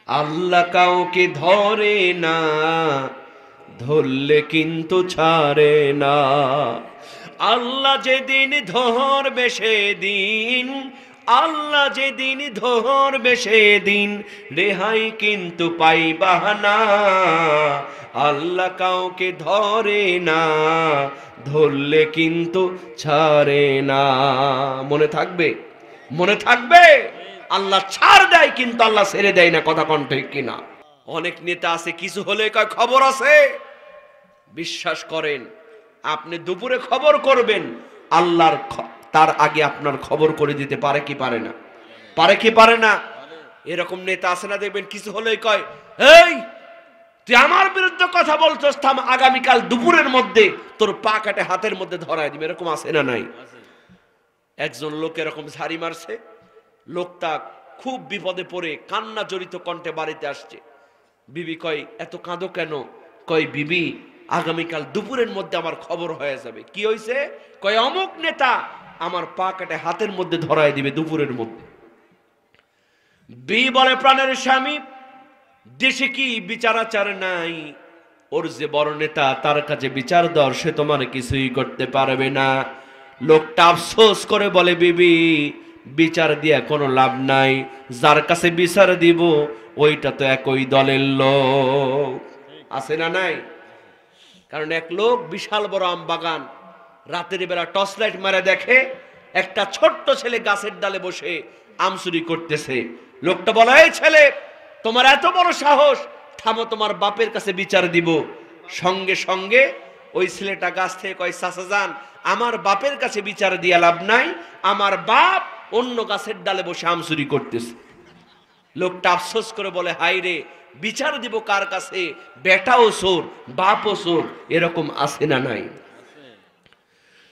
আল্লাহ কাউকে ধরে না, ধরলে কিন্তু ছাড়ে না। আল্লাহ যেদিন ধরবে সেদিন, আল্লাহ যেদিন ধরবে সেদিন রেহাই কিন্তু পাইবা না। আল্লাহ কাউকে ধরে না, ধরলে কিন্তু ছাড়ে না। মনে থাকবে, মনে থাকবে। আল্লাহ ছাড় দেয় কিন্তু আল্লাহ ছেড়ে দেয় না। কথা কোন ঠিক কিনা? অনেক নেতা আছে কিছু হলে কয় খবর আছে। বিশ্বাস করেন, আপনি দুপুরে খবর করবেন, আল্লাহর তার আগে আপনার খবর করে দিতে পারে কি পারে না? পারে কি পারে না? এরকম নেতা আছে না, দেখবেন কিছু হলেই কয়, এই তুই আমার বিরুদ্ধে কথা বলছস, থাম, আগামীকাল দুপুরের মধ্যে তোর পা কাটে হাতের মধ্যে ধরায় দিবে। এরকম আছে না নাই? একজন লোক এরকম ঝাড়ি মারছে, লোকটা খুব বিপদে পড়ে কান্না জড়িত কণ্ঠে বাড়িতে আসছে। বিবি কয়, এত কাঁদো কেন? কয়, বিবি আগামীকাল দুপুরের মধ্যে আমার খবর হয়ে যাবে। কি হয়েছে? কয়, অমুক নেতা আমার পা কাটে হাতের মধ্যে ধরায় দিবে দুপুরের মধ্যে। বি বলে, প্রাণের স্বামী, দেশে কি বিচার আচার নাই? ওর যে বড় নেতা, তার কাছে বিচার দর, সে তোমার কিছুই করতে পারবে না। লোকটা আফসোস করে বলে, বিবি বিচার দিয়া কোনো লাভ নাই, যার কাছে বিচার দিব ওইটা তো একই দলের লোক। আছে না নাই? কারণ এক লোক বিশাল বড় আম বাগান, রাতের বেলা টর্চ লাইট মারে দেখে একটা ছোট্ট ছেলে গাছের ডালে বসে আম চুরি করতেছে। লোকটা বলে, এই ছেলে, তোমার এত বড় সাহস, থামো, তোমার বাপের কাছে বিচার দিব। সঙ্গে সঙ্গে ওই ছেলেটা গাছ থেকে কয়, চাচা যান, আমার বাপের কাছে বিচার দিয়া লাভ নাই, আমার বাপ অন্য গাছের ডালে বসে আম চুরি করতেছে। লোকটা আফসোস করে বলে, হাই রে, বিচার দিব কার কাছে? বেটাও চোর, বাপও চোর। এরকম আছে না নাই?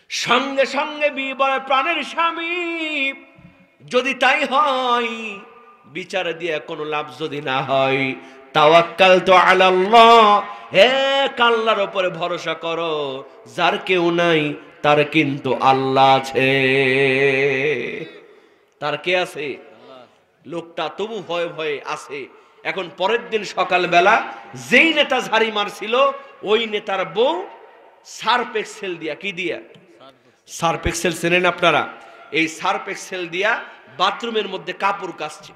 সঙ্গে সঙ্গে বলে, প্রাণের স্বামী, যদি তাই হয়, বিচার দিয়ে কোনো লাভ যদি না হয়, তাওয়াক্কালতু আলাল্লাহ, এক আল্লাহর উপরে ভরসা করো, যার কেউ নাই তার কিন্তু আল্লাহ আছে। তার কে আছে? লোকটা তবু ভয়ে ভয়ে আছে। এখন পরের দিন সকালবেলা যেই নেতা ঝাড়ি মারছিল, ওই নেতার বউ সার্ফ এক্সেল দিয়া, কি দিয়া? সার্ফ এক্সেল চেনেন আপনারা? এই সার্ফ এক্সেল দিয়া বাথরুমের মধ্যে কাপড় কাচছে।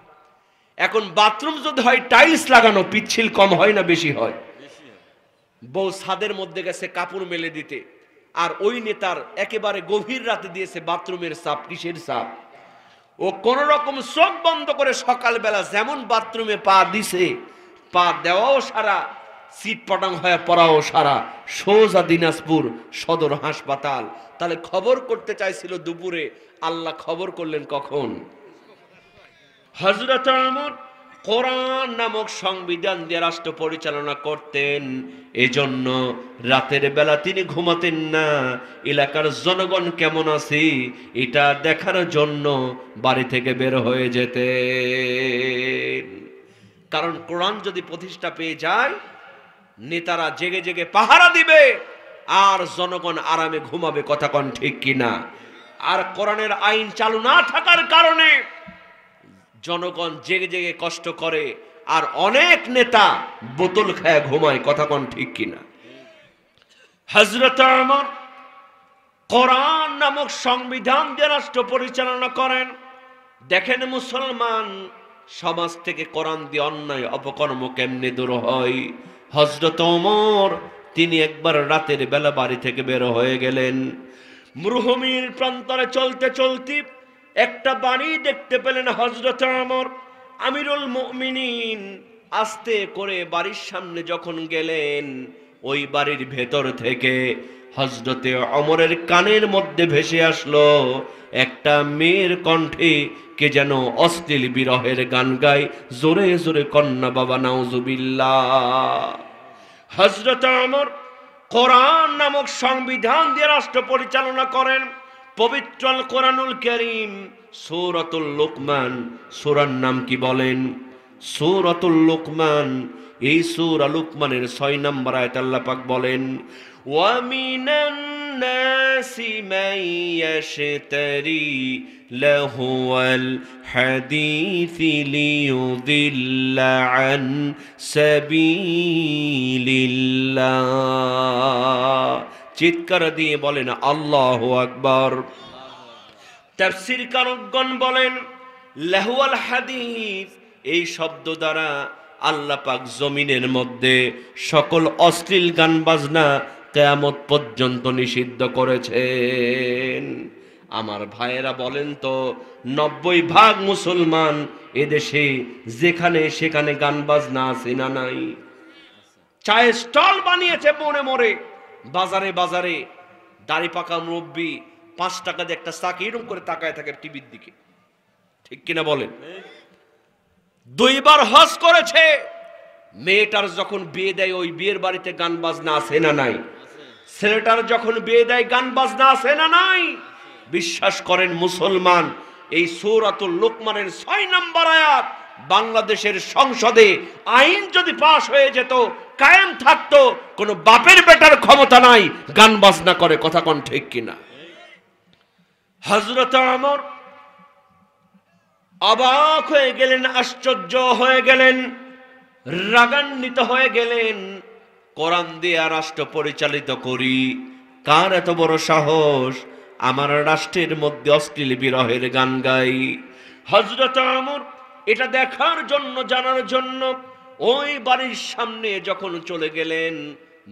এখন বাথরুম যদি হয় টাইলস লাগানো, পিচ্ছিল কম হয় না বেশি হয়? বউ ছাদের মধ্যে গেছে কাপড় মেলে দিতে, আর ওই নেতার একেবারে গভীর রাতে দিয়েছে বাথরুমের চাপ। কিসের চাপ? ও কোন রকম চোখ বন্ধ করে সকালবেলা যেমন বাথরুমে পা দিছে, পা দেওয়াও সারা, সিট পটাং হয়ে পড়াও সারা, সোজা দিনাজপুর সদর হাসপাতাল। তাহলে খবর করতে চাইছিল দুপুরে, আল্লাহ খবর করলেন কখন? হযরত ওমর কোরআন নামক সংবিধান দিয়ে রাষ্ট্র পরিচালনা করতেন। এজন্য রাতের বেলা তিনি ঘুমাতেন না, এলাকার জনগণ কেমন আছে এটা দেখার জন্য বাড়ি থেকে বের হয়ে যেতেন। কারণ কোরআন যদি প্রতিষ্ঠা পেয়ে যায়, নেতারা জেগে জেগে পাহারা দিবে আর জনগণ আরামে ঘুমাবে। কথা কোন ঠিক কিনা? আর কোরআনের আইন চালু না থাকার কারণে জনগণ জেগে জেগে কষ্ট করে, আর অনেক নেতা বোতল খায় ঘুমায়। কথা কোন ঠিক কিনা? হযরত ওমর কোরআন নামক সংবিধান দিয়ে রাষ্ট্র পরিচালনা করেন। দেখেন মুসলমান সমাজ থেকে কোরআন দিয়ে অন্যায় অপকর্ম কেমনে দূর হয়। হযরত ওমর তিনি একবার রাতের বেলা বাড়ি থেকে বের হয়ে গেলেন। মরুভূমির প্রান্তরে চলতে চলতে একটা বাড়ি দেখতে পেলেন হযরত ওমর। আমিরুল মুমিনিন আস্তে করে বাড়ির সামনে যখন গেলেন, ওই বাড়ির ভেতর থেকে হযরতে ওমরের কানের মধ্যে ভেসে আসলো একটা মেয়ের কণ্ঠে কে যেন অশ্লীল বিরহের গান গায়। জোরে জোরে কন্যা বাবা নাউজুবিল্লাহ। হযরত ওমর কোরআন নামক সংবিধান দিয়ে রাষ্ট্র পরিচালনা করেন। পবিত্র আল কোরআনুল কারীম সূরাতুল লুকমান, সূরার নাম কি বলেন? সূরাতুল লুকমান। এই সূরা লুকমানের 6 নম্বর আয়াতে আল্লাহ পাক বলেন, ওয়া মিনান নাসি মান ইয়াশতারি লাহুয়াল হাদিসি লিয়ুদিল্লা আন সাবিলিল্লাহ। চিৎকার দিয়ে বলেন আল্লাহু আকবার। তাফসীর কারকগণ বলেন লাহুয়াল হাদিস, এই শব্দ দ্বারা আল্লাহ পাক জমিনের মধ্যে সকল অশ্লীল গান বাজনা কিয়ামত পর্যন্ত নিষিদ্ধ করেছেন। আমার ভাইয়েরা বলেন তো, 90% মুসলমান এদেশে যেখানে সেখানে গান বাজনা আছে না নাই? চায়ে স্টল বানিয়েছে মনে মরে, বাজারে বাজারে দাড়ি পাকা মুরব্বী 5 টাকা দিয়ে একটা চাকি এরকম করে তাকায় থাকে টিভির দিকে, ঠিক কিনা বলেন? 2 বার হজ করেছে, মেয়েটার যখন বিয়ে দেয় ওই বিয়ের বাড়িতে গান বাজনা আছে না নাই? ছেলেটার যখন বিয়ে দেয় গান বাজনা আছে না নাই? বিশ্বাস করেন মুসলমান, এই সূরাতুল লুকমানের 6 নম্বর আয়াত বাংলাদেশের সংসদে আইন যদি পাশ হয়ে যেত, কায়েম থাকতো, কোন বাপের বেটার ক্ষমতা নাই গান বাজনা করে, কথা কোন ঠিক কিনা? হযরত ওমর অবাক হয়ে গেলেন, আশ্চর্য হয়ে গেলেন, রাগান্বিত হয়ে গেলেন। কোরআন দিয়ে রাষ্ট্র পরিচালিত করি, কার এত বড় সাহস আমার রাষ্ট্রের মধ্যে অশ্লীল বিরহের গান গাই? হযরত ওমর এটা দেখার জন্য, জানার জন্য ওই বাড়ির সামনে যখন চলে গেলেন,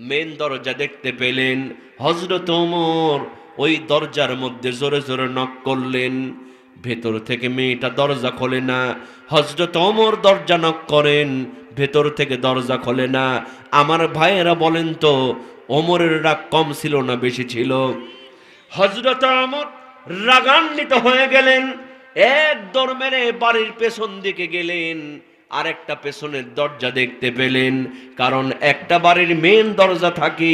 মেন দরজা দেখতে পেলেন। হযরত ওমর ওই দরজার মধ্যে জোরে জোরে নক করলেন, ভেতর থেকে মেয়েটা দরজা খোলে না। হযরত ওমর দরজা নক করেন, ভেতর থেকে দরজা খোলে না। আমার ভাইয়েরা বলেন তো, ওমরের রাগ কম ছিল না বেশি ছিল? হযরত ওমর রাগান্বিত হয়ে গেলেন, এক দৌড় মেরে বাড়ির পেছন দিকে গেলেন, আর একটা পেছনের দরজা দেখতে পেলেন। কারণ একটা বাড়ির মেন দরজা থাকে,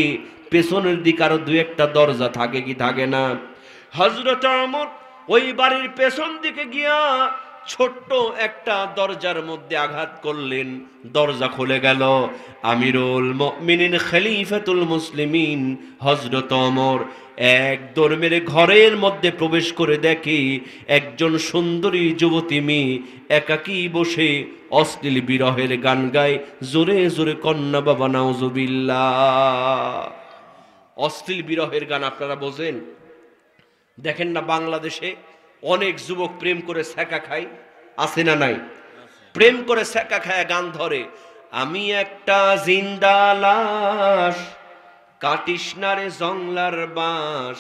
পেছনের দিকে আরো 2-1টা দরজা থাকে কি থাকে না? হযরত ওমর ওই বাড়ির পেছন দিকে গিয়া ছোট্ট একটা দরজার মধ্যে আঘাত করলেন, দরজা খুলে গেল। আমিরুল মুমিনিন খলিফাতুল মুসলিমিন হযরত ওমর এক দৌড় মেরে ঘরের মধ্যে প্রবেশ করে দেখে একজন সুন্দরী যুবতী মেয়ে একাকী বসে অশ্লীল বিরহের গান গায়। জোরে জোরে কন্যা বাবা নাউজুবিল্লাহ। অশ্লীল বিরহের গান আপনারা বোঝেন? দেখেন না বাংলাদেশে অনেক যুবক প্রেম করে ছ্যাঁকা খায়, আছে না নাই? প্রেম করে ছ্যাঁকা খায় গান ধরে, আমি একটা জিন্দা লাশ, কাটিস না রে জংলার বাঁশ,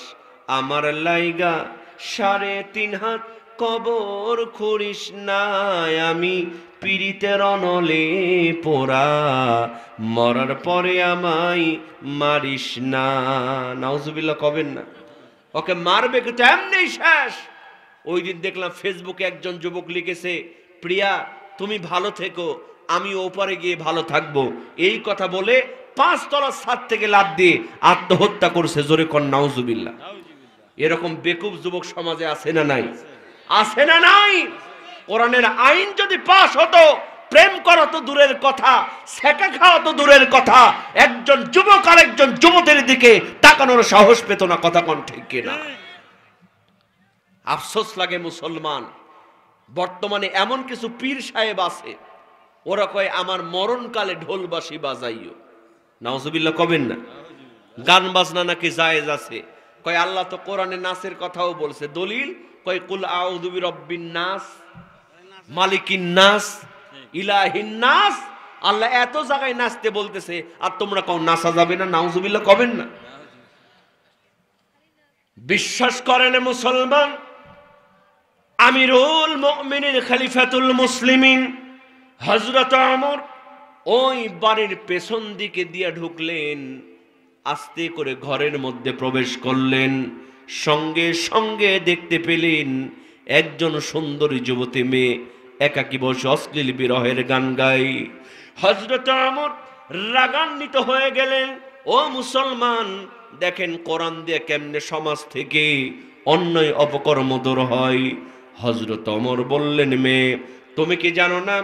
আমার লাইগা 3.5 হাত কবর খুঁড়িস না, আমি পীড়িতের অনলে পোড়া, মরার পরে আমায় মারিস না। নাউজুবিল্লাহ কবেন না? ওকে মারবে কিন্তু এমনি শেষ। ওই দিন দেখলাম ফেসবুকে একজন যুবক লিখেছে, প্রিয়া তুমি ভালো থেকো, আমি ওপারে গিয়ে ভালো থাকবো, এই কথা বলে 5 তলার ছাদ থেকে লাফ দিয়ে আত্মহত্যা করছে। জোরে কর নাউজুবিল্লাহ। এরকম বেকুব যুবক সমাজে আছে না নাই? আছে না নাই? কোরআনের আইন যদি পাশ হতো, প্রেম করা তো দূরের কথা, ছ্যাঁকা খাওয়া তো দূরের কথা, একজন যুবক আর একজন যুবতীর দিকে তাকানোর সাহস পেত না, কথা কোন ঠিক কিনা? আফসোস লাগে মুসলমান, বর্তমানে এমন কিছু পীর সাহেব আছে, ওরা কয় আমার মরণকালে ঢোলবাসি বাজাইও। নাউজুবিল্লাহ কবেন না? গান বাজনা নাকি জায়েজ আছে। কয় আল্লাহ তো কোরআনে নাচের কথাও বলছে, দলিল কয় কুল আউযু বিরাব্বিন নাস মালিকিন নাস ইলাহিন নাস। আল্লাহ এত জায়গায় নাচতে বলতেছে, আর তোমরা কও নাচা যাবে না? নাউজুবিল্লাহ কবেন না? বিশ্বাস করেন মুসলমান, আমিরুল মুমিনিন খলিফাতুল মুসলিমিন হযরত ওমর ওই বাড়ির পেছন দিকে দিয়ে ঢুকলেন, আস্তে করে ঘরের মধ্যে প্রবেশ করলেন। সঙ্গে সঙ্গে দেখতে পেলেন একজন সুন্দরী যুবতী মেয়ে একাকী বসে অশ্লীল বিরহের গান গায়। হযরত ওমর রাগান্বিত হয়ে গেলেন। ও মুসলমান, দেখেন কোরআন দিয়ে কেমনে সমাজ থেকে অন্যায় অপকর্ম দূর হয়। হযরত ওমর বললেন, মেয়ে তুমি কি জানো না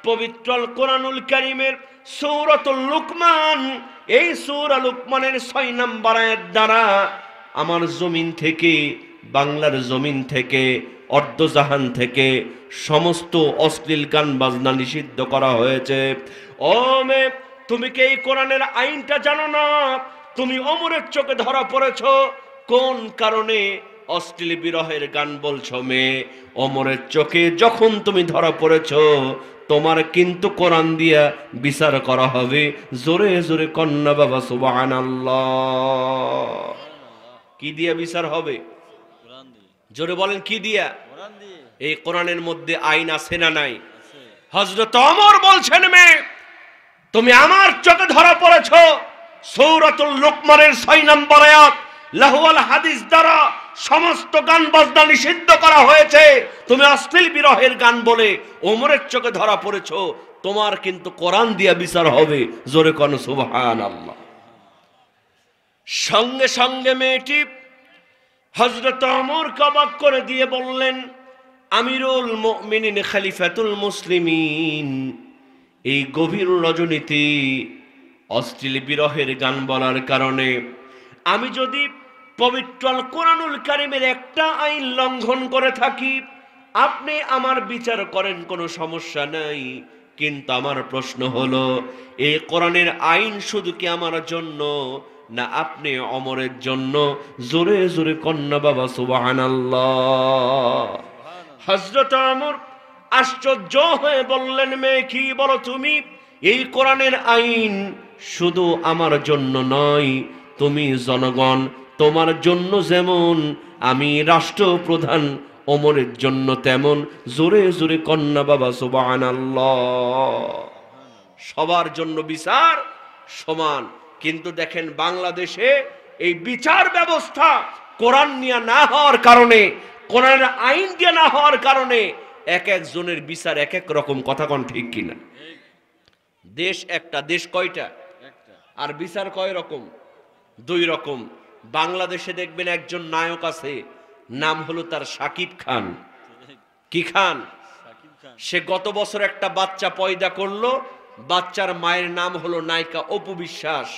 পবিত্র কোরআনুল কারীমের সূরাতুল লুকমান, এই সূরা লুকমানের 6 নম্বর আয়াত দ্বারা আমার জমিন থেকে, বাংলার জমিন থেকে, অর্ধজাহান থেকে সমস্ত অশ্লীল গান বাজনা নিষিদ্ধ করা হয়েছে। ও মে, তুমি কি এই কোরআনের আইনটা জানো না? তুমি ওমরের চোখে ধরা পড়েছ কোন কারণে অশ্লীল বিরহের গান বলছো মেয়ে? ওমরের চোখে যখন তুমি ধরা পড়েছ, তোমার কিন্তু কোরআন দিয়া বিচার করা হবে। জোরে জোরে কন্যা বাবা সুবহানাল্লাহ। কি দিয়া বিচার হবে? জোরে বলেন, কি দিয়া? এই কোরআনের মধ্যে আইন আছে না নাই? হযরত ওমর বলছেন, মেয়ে তুমি আমার চোখে ধরা পড়েছ। সূরাতুল লুকমানের 6 নম্বর আয়াত, লাহওয়াল হাদিস দ্বারা সমস্ত গান বাজনা নিষিদ্ধ করা হয়েছে। তুমি অশ্লীল বিরহের গান বলে ওমরের চোখে ধরা পড়েছ, তোমার কিন্তু কোরআন দিয়া বিচার হবে। জোরে কোন সুবহানাল্লাহ। সঙ্গে সঙ্গে মেয়েটি হযরত ওমরকে অবাক করে দিয়ে বললেন, আমিরুল মুমিনিন খলিফাতুল মুসলিমিন, এই গভীর রজনীতে অশ্লীল বিরহের গান বলার কারণে আমি যদি পবিত্র আল কোরআনুল কারীমের একটা আইন লঙ্ঘন করে থাকি, আপনি আমার বিচার করেন, কোনো সমস্যা নাই। কিন্তু আমার প্রশ্ন হলো, এই কোরআনের আইন শুধু কি আমার জন্য, না আপনি ওমরের জন্য? জোরে জোরে কন্যা বাবা সুবহানাল্লাহ। হযরত ওমর আশ্চর্য হয়ে বললেন, মেয়ে কি বলো তুমি? এই কোরআনের আইন শুধু আমার জন্য নয়, তুমি জনগণ, তোমার জন্য যেমন আমি রাষ্ট্রপ্রধান, ওমরের জন্য তেমন। জোরে জোরে কন্যা বাবা সুবহানাল্লাহ। সবার জন্য বিচার সমান। কিন্তু দেখেন বাংলাদেশে এই বিচার ব্যবস্থা কোরআন নিয়ে না হওয়ার কারণে, কোরআনের আইন দিয়ে না হওয়ার কারণে এক একজনের বিচার এক এক রকম। কথা কোন ঠিক কিনা? দেশ একটা, দেশ কয়টা? আর বিচার কয় রকম? 2 রকম। বাংলাদেশে দেখবেন একজন নায়ক আছে, নাম হলো তার শাকিব খান। কি খান? সে গত বছর একটা বাচ্চা পয়দা করলো, বাচ্চার মায়ের নাম হলো নায়িকা অপু বিশ্বাস।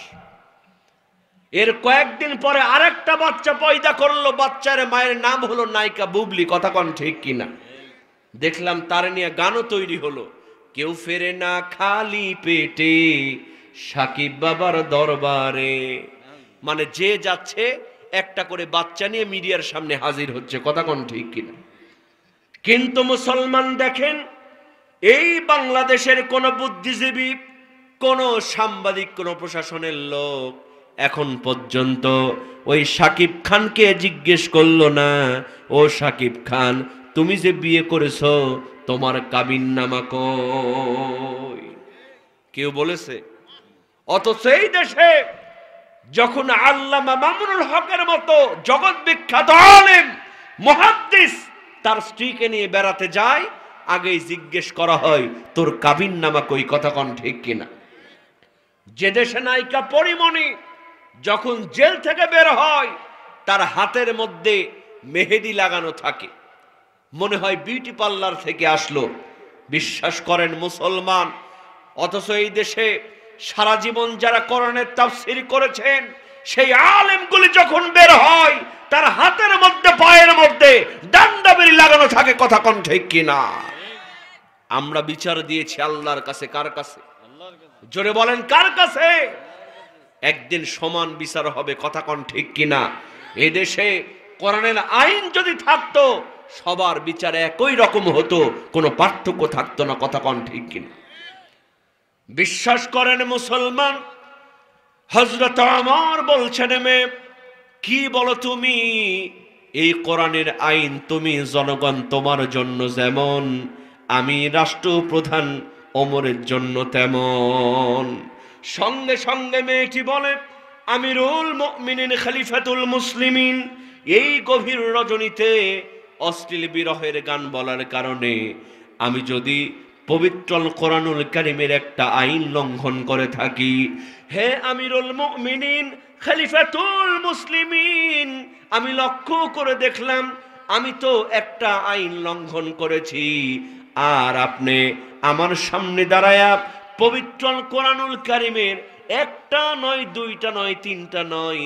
এর কয়েকদিন পরে আরেকটা বাচ্চা পয়দা করলো, বাচ্চার মায়ের নাম হলো নায়িকা বুবলি। কথা কোন ঠিক কিনা? দেখলাম তার নিয়ে গানও তৈরি হলো, কেউ ফেরে না খালি পেটে সাকিব বাবার দরবারে। মানে যে যাচ্ছে একটা করে বাচ্চা নিয়ে মিডিয়ার সামনে হাজির হচ্ছে। কথা কোন ঠিক কিনা? কিন্তু মুসলমান দেখেন, এই বাংলাদেশের কোন বুদ্ধিজীবী, কোন সাংবাদিক, কোন প্রশাসনের লোক এখন পর্যন্ত ওই শাকিব খানকে জিজ্ঞেস করলো না, ও শাকিব খান, তুমি যে বিয়ে করেছো তোমার কাবিননামা কই? কেউ বলেছে? অথচ এই দেশে যখন আল্লামা মামুনুল হকের মতো জগৎ বিখ্যাত আলেম মুহাদ্দিস তার স্ত্রীকে নিয়ে বেড়াতে যায়, আগেই জিজ্ঞেস করা হয় তোর কাবিননামা কই? কথা কোন ঠিক কিনা? যে দেশে নায়িকা পরিমণি যখন জেল থেকে বের হয়, তার হাতের মধ্যে মেহেদি লাগানো থাকে, মনে হয় বিউটি পার্লার থেকে আসলো। বিশ্বাস করেন মুসলমান, অথচ এই দেশে সারা জীবন যারা কোরআনের তাফসীর করেছেন, সেই আলেমগুলি যখন বের হয়, তার হাতের মধ্যে, পায়ের মধ্যে ডান্ডা বেরি লাগানো থাকে। কথা কোন ঠিক কিনা? আমরা বিচার দিয়েছি আল্লাহর কাছে। কার কাছে? জোরে বলেন, কার কাছে? একদিন সমান বিচার হবে। কথা কোন ঠিক কিনা? এই দেশে কোরআনের আইন যদি থাকতো, সবার বিচার একই রকম হতো, কোনো পার্থক্য থাকতো না। কথা কোন ঠিক কিনা? বিশ্বাস করেন মুসলমান, হযরত ওমর বলছেন, মেয়ে কি বলো তুমি? এই কোরআনের আইন তুমি জনগণ, তোমার জন্য যেমন আমি রাষ্ট্রপ্রধান, ওমরের জন্য তেমন। সঙ্গে সঙ্গে মেয়েটি বলে, আমিরুল মুমিনিন খলিফাতুল মুসলিমিন, এই গভীর রজনীতে অশ্লীল বিরহের গান বলার কারণে আমি যদি পবিত্র কোরআনুল কারীমের একটা আইন লঙ্ঘন করে থাকি, হে আমিরুল মুমিনিন খলিফাতুল মুসলিমিন, আমি লক্ষ্য করে দেখলাম আমি তো একটা আইন লঙ্ঘন করেছি, আর আপনি আমার সামনে দাঁড়ায়া পবিত্র কোরআনুল কারীমের একটা নয়, দুইটা নয়, তিনটা নয়,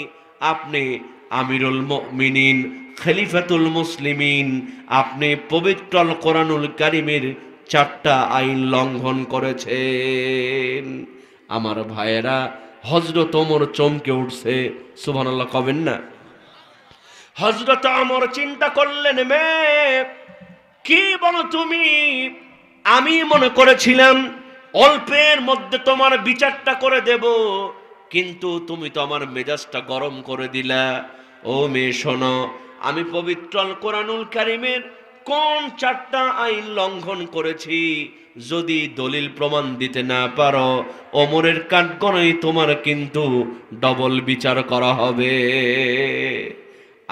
আপনি আমিরুল মুমিনিন, খলিফাতুল মুসলিমিন, আপনি পবিত্র আল কোরআনুল কারীমের 4টা আইন লঙ্ঘন করেছেন। আমার ভাইয়েরা, হযরত ওমর চমকে উঠছে, সুবহানাল্লাহ কবেন না? হযরত ওমর চিন্তা করলেন, মেয়ে কি বলো তুমি? আমি মনে করেছিলাম অল্পের মধ্যে তোমার বিচারটা করে দেব, কিন্তু তুমি তো আমার মেজাজটা গরম করে দিলা। ও মেয়ে শোনো, আমি পবিত্র আল কোরআনুল কারীমের কোন 4টা আইন লঙ্ঘন করেছি যদি দলিল প্রমাণ দিতে না পারো, ওমরের কাঠগড়াই তোমার কিন্তু ডবল বিচার করা হবে।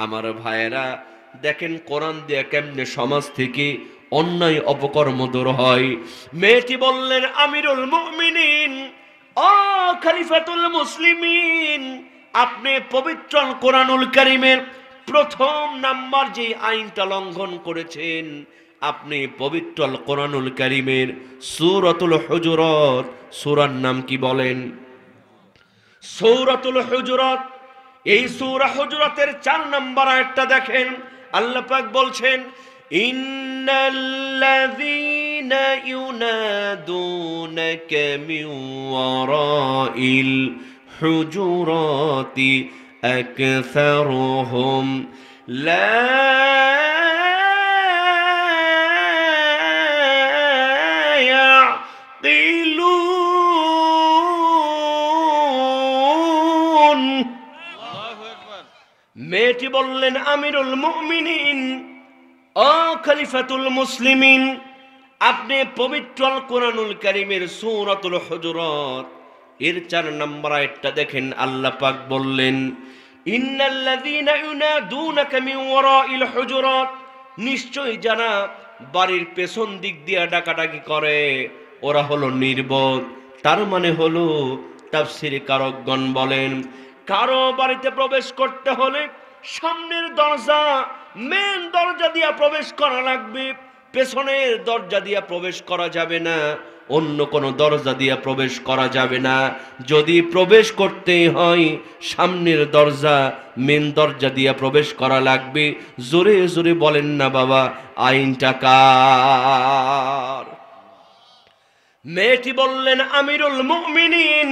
আমার ভাইয়েরা দেখেন কোরআন দিয়ে কেমনে সমাজ থেকে অন্যায় অপকর্ম দূর হয়। মেয়েটি বললেন, আমিরুল মুমিনিন, ও খলিফাতুল মুসলিমিন, আপনি পবিত্র কোরআনুল কারীমের প্রথম নাম্বার যে আইনটা লঙ্ঘন করেছেন, আপনি পবিত্র কোরআনুল কারীমের সূরাতুল হুজুরাত, সূরার নাম কি বলেন? সূরাতুল হুজুরাত। এই সূরা হুজুরাতের 4 নম্বর আয়াতটা দেখেন, আল্লাহ পাক বলছেন, ইন্নাল্লাযীনা ইউনাদুনাকা মিন ওয়ারাইল হুজুরাতি আকসারুহুম লা ইয়াকিলুন। মেয়েটি বললেন, আমিরুল মুমিনিন, ও খলিফাতুল মুসলিমিন, আপনি পবিত্র আল কোরআনুল কারীমের সূরাতুল হুজুরাত এর 4 নম্বর আয়াতটা দেখেন, আল্লাহ পাক বললেন, ইন্নাল্লাযীনা ইউনাদুনাকা মিন ওয়ারাইল হুজুরাত, নিশ্চয়ই যারা বাড়ির পেছন দিক দিয়ে ডাকাডাকি করে ওরা হলো নির্বোধ। তার মানে হলো, তাফসীর কারকগণ বলেন, কারো বাড়িতে প্রবেশ করতে হলে সামনের দরজা, মেন দরজা দিয়ে প্রবেশ করা লাগবে, পেছনের দরজা দিয়ে প্রবেশ করা যাবে না, অন্য কোনো দরজা দিয়ে প্রবেশ করা যাবে না। যদি প্রবেশ করতে হয় সামনের দরজা, মেন দরজা দিয়ে প্রবেশ করা লাগবে। জোরে জোরে বলেন না বাবা, আইনটা কার? মেয়েটি বললেন, আমিরুল মুমিনিন,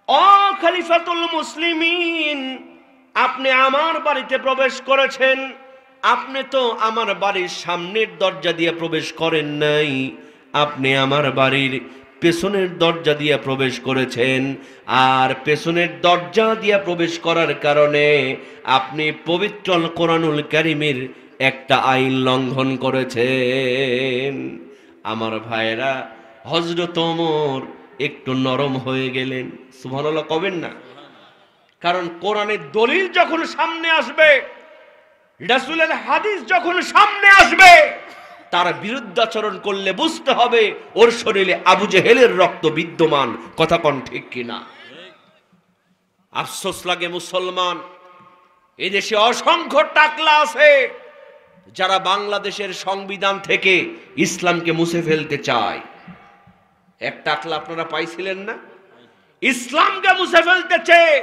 ও খলিফাতুল মুসলিমিন, আপনি আমার বাড়িতে প্রবেশ করেছেন, আপনি তো আমার বাড়ির সামনের দরজা দিয়ে প্রবেশ করেন নাই, আপনি আমার বাড়ির পেছনের দরজা দিয়ে প্রবেশ করেছেন। আর পেছনের দরজা দিয়ে প্রবেশ করার কারণে আপনি পবিত্র কোরআনুল কারীমের একটা আইন লঙ্ঘন করেছেন। আমার ভাইয়েরা, হযরত ওমর একটু নরম হয়ে গেলেন, সুবহানাল্লাহ কবেন না? কারণ কোরআনের দলিল যখন সামনে আসবে, রাসূলের হাদিস যখন সামনে আসবে, তার বিরুদ্ধাচরণ করলে বুঝতে হবে ওর শরীরে আবু জেহেলের রক্ত বিদ্যমান। কথা কোন ঠিক কিনা? আফসোস লাগে মুসলমান, এদেশে অসংখ্য টাকলা আছে যারা বাংলাদেশের সংবিধান থেকে ইসলামকে মুছে ফেলতে চায়। এক টাকলা আপনারা পাইছিলেন না? ইসলামকে মুছে ফেলতে চেয়ে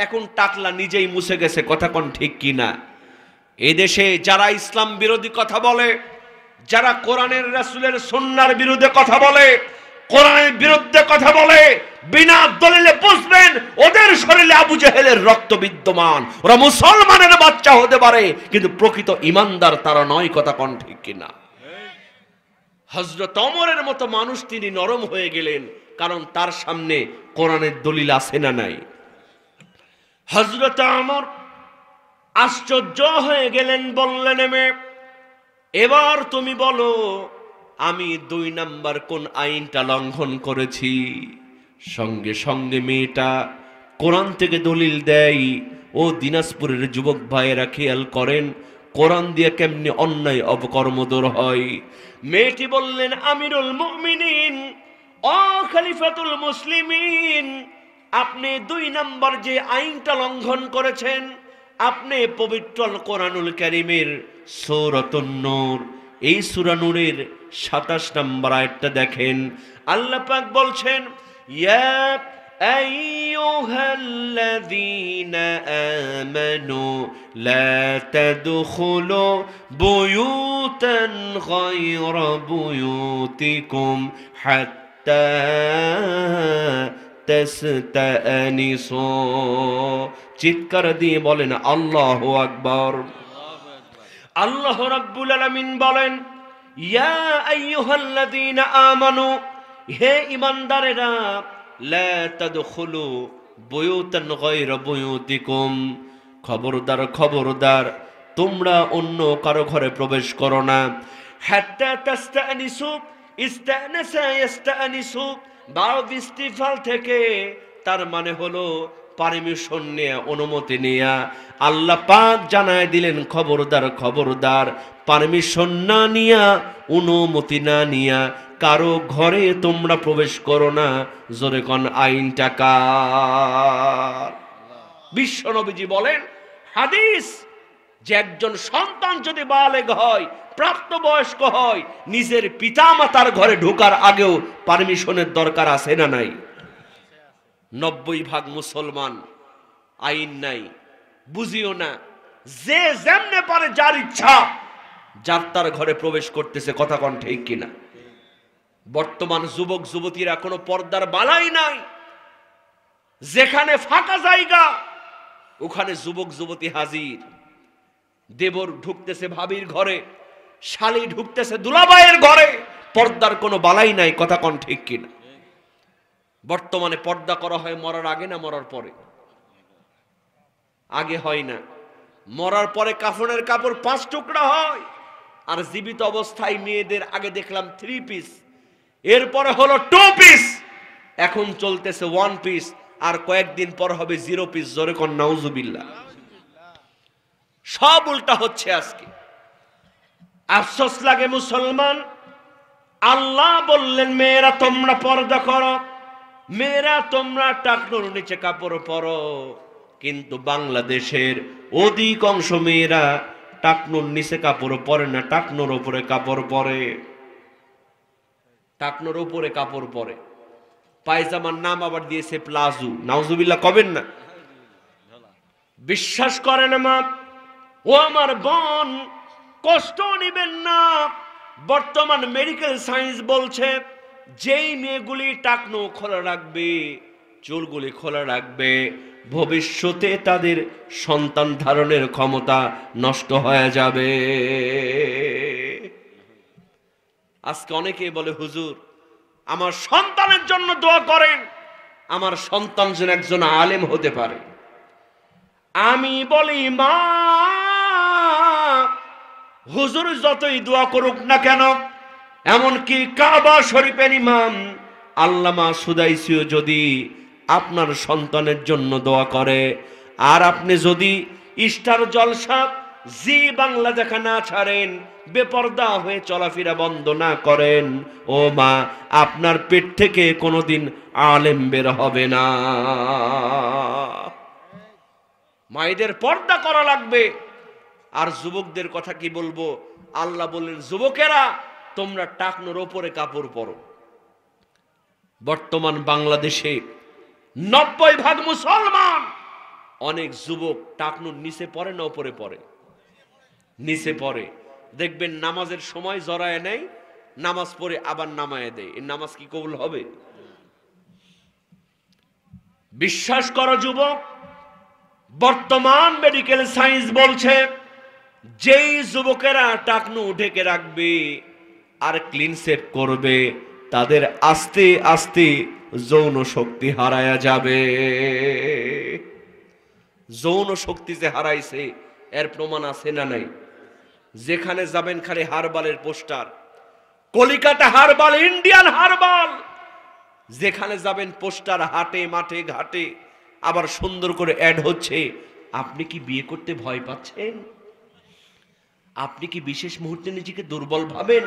এখন টাকলা নিজেই মুছে গেছে। কথা কোন ঠিক কিনা? এদেশে যারা ইসলাম বিরোধী কথা বলে, যারা কোরআনের রাসূলের সুন্নাহর বিরুদ্ধে কথা বলে, কোরআনের বিরুদ্ধে কথা বলে, বিনা দলিলে বুঝবেন ওদের শরীরে আবু জেহেলের রক্ত বিদ্যমান। ওরা মুসলমানের বাচ্চা হতে পারে কিন্তু প্রকৃত ইমানদার তারা নয়। কথা কোন ঠিক কিনা? হযরত ওমরের মতো মানুষ তিনি নরম হয়ে গেলেন, কারণ তার সামনে কোরআনের দলিল আছে না নাই? হযরত ওমর আশ্চর্য হয়ে গেলেন, বললেন, এবার তুমি বলো আমি 2 নাম্বার কোন আইনটা লঙ্ঘন করেছি? সঙ্গে সঙ্গে মেয়েটা কোরআন থেকে দলিল দেয়। ও দিনাজপুরের যুবক ভাইয়েরা খেয়াল করেন কোরআন দিয়ে কেমনি অন্যায় অপকর্ম দূর হয়। মেয়েটি বললেন, আমিরুল মুমিনিন, ও খলিফাতুল মুসলিমিন, আপনি 2 নাম্বার যে আইনটা লঙ্ঘন করেছেন, আপনি পবিত্র কোরআনুল কারীমের সূরাতুন নূর, এই সূরা নূরের 27 নম্বর আয়াতটা দেখেন, আল্লাহ পাক বলছেন, ইয়া أيها الذين آمنوا لا تدخلوا بيوتا غير بيوتكم حتى تستأنسوا চিৎকার দিয়ে বলেন আল্লাহু আকবার। আল্লাহ রাব্বুল আলামিন বলেন ইয়া আইয়ুহাল্লাযীনা আমানু, হে ঈমানদারেরা, লা তাদখুলু বুয়ুতান গায়রা বুয়ুতিকুম, খবরদার খবরদার তোমরা অন্য কারো ঘরে প্রবেশ করো না। হাত্তা তাস্তানিসু, ইস্তানাসা ইস্তানিসু, বাব ইস্তিফাল থেকে, তার মানে হলো পারমিশন নেয়া, অনুমতি নেয়া। আল্লাহ পাক জানায় দিলেন খবরদার খবরদার, পারমিশন না নিয়া, অনুমতি না নিয়া কারো ঘরে তোমরা প্রবেশ করো না। জোরে কোন আইনটা কার? বিশ্ব নবীজি বলেন হাদিস, যে একজন সন্তান যদি বালেগ হয়, প্রাপ্তবয়স্ক হয়, নিজের পিতামাতার ঘরে ঢোকার আগেও পারমিশনের দরকার আছে না নাই? 90% মুসলমান আইন নাই, বুঝিও না, যে যেমনে পারে যার ইচ্ছা যার তার ঘরে প্রবেশ করতেছে। কথা কোন ঠিক কিনা? বর্তমান যুবক যুবতীরা কোনো পর্দার বালাই নাই। যেখানে ফাঁকা জায়গা ওখানে যুবক যুবতী হাজির। দেবর ঢুকতেছে ভাবির ঘরে, শালী ঢুকতেছে দুলাভাইয়ের ঘরে, পর্দার কোনো বালাই নাই। কথা কোন ঠিক কিনা? বর্তমানে পর্দা করা হয় মরার আগে না মরার পরে? আগে হয় না, মরার পরে কাফনের কাপড় 5 টুকরা হয়। আর জীবিত অবস্থায় মেয়েদের আগে দেখলাম 3 পিস, এরপরে হলো 2 পিস, এখন চলতেছে 1 পিস, আর কয়েকদিন পর হবে 0 পিস। জোরে কোন নাউজুবিল্লাহ। সব উল্টা হচ্ছে আজকে। আফসোস লাগে মুসলমান। আল্লাহ বললেন মেয়েরা তোমরা পর্দা করো, মেয়েরা তোমরা টাকনুর নিচে কাপড় পরো। কিন্তু বাংলাদেশের অধিকাংশ মেয়েরা টাকনুর নিচে কাপড় পরে না, টাকনুর উপরে কাপড় পরে। টাকনুর উপরে কাপড় পরে, পায়জামার নাম আবার দিয়েছে প্লাজো। নাউজুবিল্লাহ কবেন না? বিশ্বাস করেন মা ও আমার বোন, কষ্ট নিবেন না। বর্তমান মেডিকেল সায়েন্স বলছে যেই মেয়েগুলি টাকনু খোলা রাখবে, চুলগুলি খোলা রাখবে, ভবিষ্যতে তাদের সন্তান ধারণের ক্ষমতা নষ্ট হয়ে যাবে। আজকে অনেকেই বলে হুজুর আমার সন্তানের জন্য দোয়া করেন, আমার সন্তান যেন একজন আলেম হতে পারে। আমি বলি মা, হুজুর যতই দোয়া করুক না কেন, এমনকি কাবা শরীফের ইমাম আল্লামা সুদাইসিও যদি আপনার সন্তানের জন্য দোয়া করে, আর আপনি যদি স্টার জলসা জি বাংলা দেখা না ছাড়েন, বেপরদা হয়ে চলাফেরা বন্ধ না করেন, ও মা, আপনার পেট থেকে কোনোদিন আলেম বের হবে না। মায়েদের পর্দা করা লাগবে। আর যুবকদের কথা কি বলবো? আল্লাহ বললেন যুবকেরা তোমরা টাকনোর ওপরে কাপড় পরো। বর্তমান বাংলাদেশে 90% মুসলমান, অনেক যুবক টাকনোর নিচে পরে না ওপরে পরে? নিচে পরে। দেখবেন নামাজের সময় জড়ায় নেই, নামাজ পড়ে আবার নামায় দেয়। এই নামাজ কি কবুল হবে? বিশ্বাস করো যুবক, বর্তমান মেডিকেল সায়েন্স বলছে যেই যুবকেরা টাকনু ঢেকে রাখবে আর ক্লিন শেভ করবে, তাদের আস্তে আস্তে যৌন শক্তি হারায়া যাবে। যৌন শক্তি যে হারাইছে এর প্রমাণ আছে না নাই? যেখানে যাবেন খালি হারবালের poster, Kolkata herbal, Indian herbal, যেখানে যাবেন পোস্টার, হাটে মাঠে ঘাটে আবার সুন্দর করে অ্যাড হচ্ছে। আপনি কি বিয়ে করতে ভয় পাচ্ছেন? আপনি কি বিশেষ মুহূর্তে নিজেকে দুর্বল ভাবেন?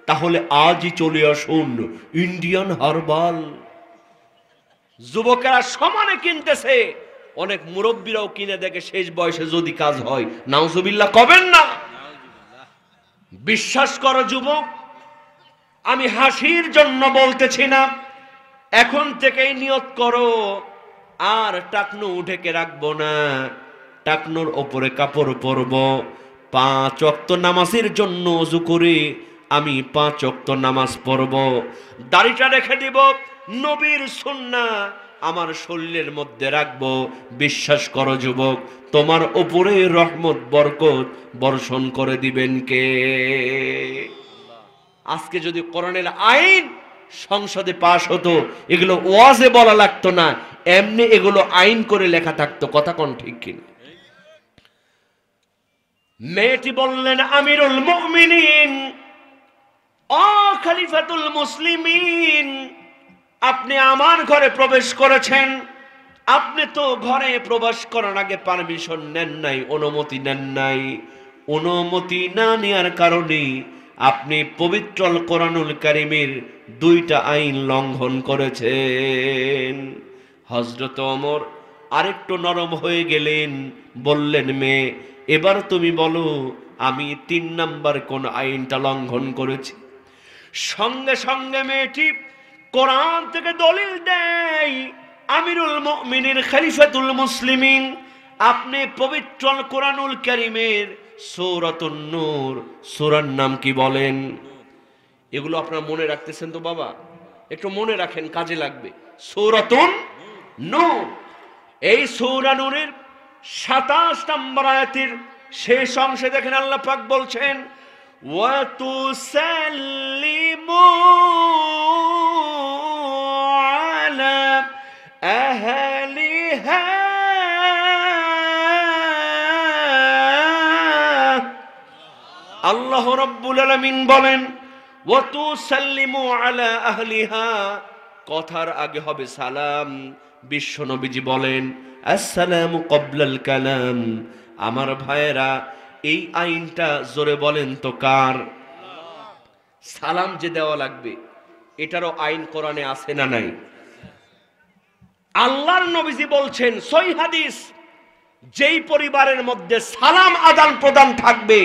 তাহলে আজই চলে আসুন ইন্ডিয়ান হারবাল। যুবকেরা সমানে কিনতেছে, অনেক মুরব্বীরাও কিনে দেখে শেষ বয়সে যদি কাজ হয়। নাউজুবিল্লাহ কবেন না? বিশ্বাস করো যুবক, আমি হাসির জন্য বলতেছি না, এখন থেকেই নিয়ত করো আর টাকনু ঢেকে রাখবো না, টাকনুর ওপরে কাপড় পরব, 5 ওয়াক্ত নামাজের জন্য ওযু করে আমি 5 ওয়াক্ত নামাজ পড়ব, দাড়িটা রেখে দিব, নবীর সুন্নাহ আমার শরীরের মধ্যে রাখবো। বিশ্বাস করো যুবক, তোমার উপরে রহমত বরকত বর্ষণ করে দিবেন কে? আজকে যদি কোরআনের আইন সংসদে পাশ হতো, এগুলো ওয়াজে বলা লাগতো না, এমনি এগুলো আইন করে লেখা থাকতো। কথা কোন ঠিক কিনা? মেয়েটি বললেন, আমিরুল মুমিনিন, ও খলিফাতুল মুসলিমিন, আপনি আমার ঘরে প্রবেশ করেছেন, আপনি তো ঘরে প্রবেশ করার আগে পারমিশন নেন নাই, অনুমতি নেন নাই। অনুমতি না নেওয়ার কারণে আপনি পবিত্র আল কোরআনুল কারীমের 2টা আইন লঙ্ঘন করেছেন। হযরত ওমর আরেকটু নরম হয়ে গেলেন, বললেন, মেয়ে এবার তুমি বলো আমি 3 নাম্বার কোন আইনটা লঙ্ঘন করেছি? সঙ্গে সঙ্গে মেয়েটি কোরআন থেকে দলিল দেয়, আমিরুল মুমিনিন খলিফাতুল মুসলিমিন, আপনি পবিত্র আল কোরআনুল কারীমের সূরাতুন নূর সূরার নাম কি বলেন? এগুলো আপনারা মনে রাখতেছেন তো বাবা? একটু মনে রাখেন, কাজে লাগবে। সূরাতুন নূর, এই সূরা নূরের 27 নম্বর আয়াতের শেষ অংশে দেখেন আল্লাহ পাক বলছেন, ওয়া তুসাল্লিমু আলা আহলিহা, আল্লাহ রাব্বুল আলামিন বলেন ওয়া তুসাল্লিমু আলা আহলিহা, কথার আগে হবে সালাম। বিশ্ব নবীজি বলেন আসসালামু ক্বাবলাল কালাম। আমার ভাইয়েরা, এই আইনটা জোরে বলেন তো কার? সালাম যে দেওয়া লাগবে, এটারও আইন কোরআনে আছে না নাই? আল্লাহর নবীজি বলছেন সহিহ হাদিস, যেই পরিবারের মধ্যে সালাম আদান প্রদান থাকবে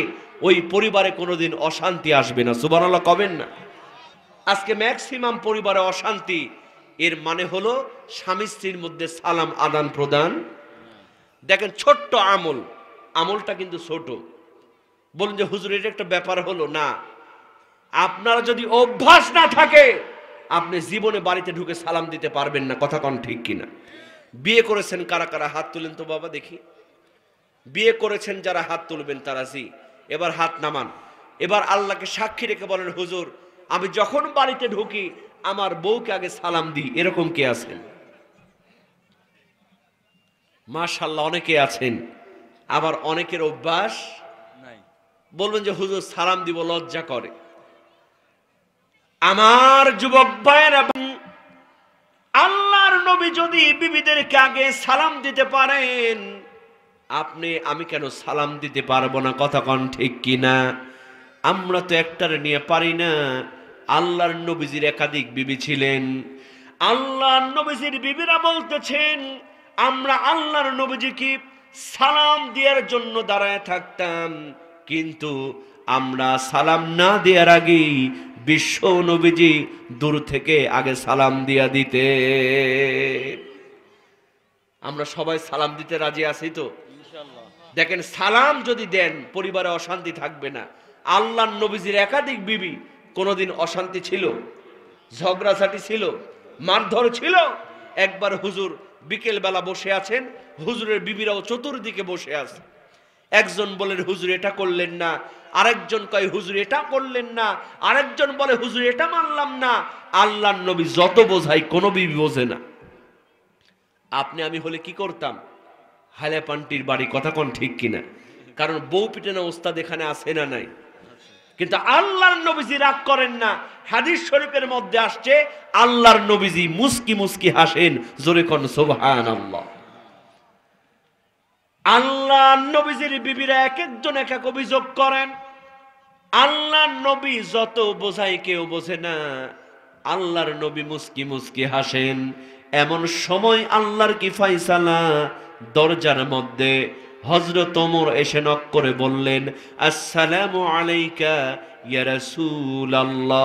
ওই পরিবারে কোনোদিন অশান্তি আসবে না। সুবহানাল্লাহ কবেন না? আজকে ম্যাক্সিমাম পরিবারে অশান্তি, এর মানে হলো স্বামী স্ত্রীর মধ্যে সালাম আদান প্রদান। দেখেন ছোট্ট আমল, আমলটা কিন্তু ছোট, বলুন যে হুজুর এটা একটা ব্যাপার হলো না। আপনারা যদি অভ্যাস না থাকে, আপনি জীবনে বাড়িতে ঢুকে সালাম দিতে পারবেন না। কথা কোন ঠিক কিনা? বিয়ে করেছেন কারা কারা হাত তুলেন তো বাবা দেখি। বিয়ে করেছেন যারা হাত তুলবেন তারা জি, এবার হাত নামান। এবার আল্লাহকে সাক্ষী রেখে বলেন, হুজুর আমি যখন বাড়িতে ঢুকি আমার বউকে আগে সালাম দিই। এরকম কে আছেন? মাশাআল্লাহ অনেকে আছেন। আবার অনেকের অভ্যাস নাই, বলবেন যে হুজুর সালাম দিব লজ্জা করে। আমার যুবক ভাইয়েরা, আল্লাহর নবী যদি বিবিদেরকে আগে সালাম দিতে পারেন, আপনি আমি কেন সালাম দিতে পারবো না? কথা কোন ঠিক কিনা? আমরা তো একটার নিয়ে পারি না। আল্লাহর নবীজির একাধিক বিবি ছিলেন। আল্লাহর নবীজির বিবিরা বলতেছেন, আমরা আল্লাহর নবীজিকে সালাম দেওয়ার জন্য দাঁড়ায় থাকতাম, কিন্তু আমরা সালাম না দেওয়ার আগেই বিশ্ব নবীজি দূর থেকে আগে সালাম দিয়া দিতে। আমরা সবাই সালাম দিতে রাজি আছি তো? দেখেন সালাম যদি দেন পরিবারে অশান্তি থাকবে না। আল্লাহর নবীজির একাধিক বিবি, কোনোদিন অশান্তি ছিল? ঝগড়াঝাটি ছিল? মারধর ছিল? একবার হুজুর বিকেল বেলা বসে আছেন, হুজুরের বিবিরাও চতুর্দিকে বসে আছে। একজন বলেন হুজুর এটা করলেন না, আরেকজন কয় হুজুর এটা করলেন না, আরেকজন বলে হুজুর এটা মানলাম না। আল্লাহর নবী যত বোঝাই কোনো বিবি বোঝে না। আপনি আমি হলে কি করতাম? হালে পান্টির বাড়ি। কথা কোন ঠিক কিনা? কারণ বউ পিটানো ওস্তাদ এখানে আছে না নাই? কিন্তু আল্লাহর নবীজি রাগ করেন না। হাদিস শরীফের মধ্যে আসছে আল্লাহর নবীজি মুস্কি মুস্কি হাসেন। জোরে কোন সুবহানাল্লাহ। আল্লাহর নবীজির বিবিরা এক একজন এক এক অভিযোগ করেন, আল্লাহর নবী যত বোঝাই কেউ বোঝে না। আল্লাহর নবী মুস্কি মুস্কি হাসেন। এমন সময় আল্লাহর কি ফায়সালা, দরজার মধ্যে হযরত ওমর এসে নক করে বললেন, আসসালামু আলাইকা ইয়া রাসূলুল্লাহ।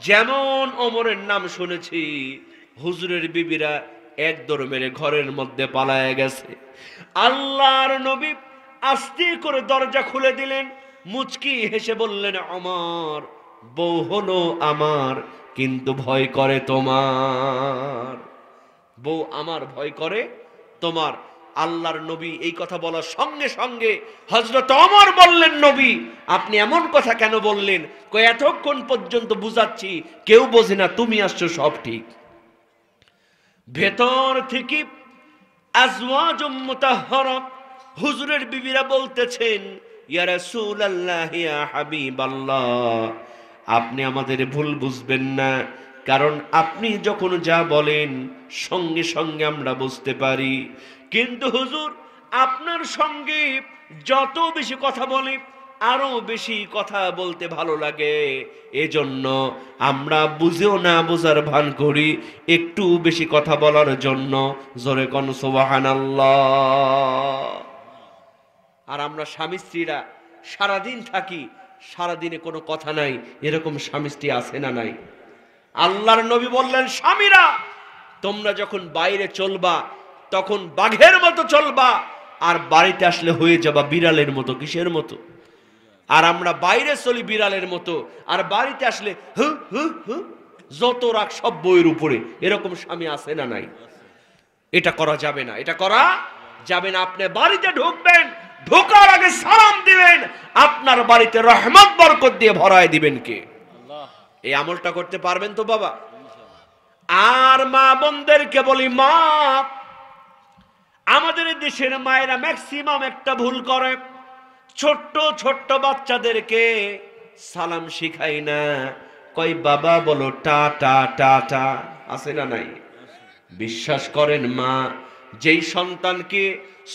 যেমন ওমরের নাম শুনেছি, হুজুরের বিবিরা এক দৌড় মেরে ঘরের মধ্যে পালায় গেছে। আল্লাহর নবী আস্তে করে দরজা খুলে দিলেন, মুচকি হেসে বললেন, ওমর, বউ হলো আমার, কিন্তু ভয় করে তোমার। বউ আমার, ভয় করে তোমার। আল্লাহর নবী এই কথা বলার সঙ্গে সঙ্গে হযরত ওমর বললেন, নবী আপনি এমন কথা কেন বললেন? কই এতক্ষণ পর্যন্ত বুঝাচ্ছি, কেউ বোঝে না, তুমি আসছো, সব ঠিক। ভেতর থেকে আজওয়াজুম মুতাহহারা, হুজুরের বিবিরা বলতেছেন, ইয়া রাসূলুল্লাহ, ইয়া হাবিবাল্লাহ, আপনি আমাদের ভুল বুঝবেন না, কারণ আপনি যখন যা বলেন সঙ্গে সঙ্গে আমরা বুঝতে পারি। কিন্তু হুজুর, আপনার সঙ্গে যত বেশি কথা বলি আরো বেশি কথা বলতে ভালো লাগে, এজন্য আমরা বুঝেও না বোঝার ভান করি একটু বেশি কথা বলার জন্য। জোরে কোন সুবহানাল্লাহ। আর আমরা স্বামী স্ত্রীরা সারাদিন থাকি, সারাদিনে কোনো কথা নাই, এরকম স্বামী স্ত্রী আছে না নাই? আল্লাহর নবী বললেন, স্বামীরা তোমরা যখন বাইরে চলবা তখন বাঘের মতো চলবা, আর বাড়িতে আসলে হয়ে যাবা বিড়ালের মতো। কিসের মতো? আর আমরা বাইরে চলি বিড়ালের মতো, আর বাড়িতে আসলে হু হু হু, যত রাগ সব বইয়ের উপরে। এরকম স্বামী আছে না নাই? এটা করা যাবে না, এটা করা যাবে না। আপনি বাড়িতে ঢুকবেন, ঢোকার আগে সালাম দিবেন, আপনার বাড়িতে রহমত বরকত দিয়ে ভরায় দিবেন কে? এই আমলটা করতে পারবেন তো বাবা? আর মা বোনদেরকে বলি, মা, আমাদের দেশের মায়েরা ম্যাক্সিমাম একটা ভুল করে, ছোট্ট ছোট্ট বাচ্চাদেরকে সালাম শিখাই না, কই বাবা বলো টা টা টা টা, আছে না নাই? বিশ্বাস করেন মা, যেই সন্তানকে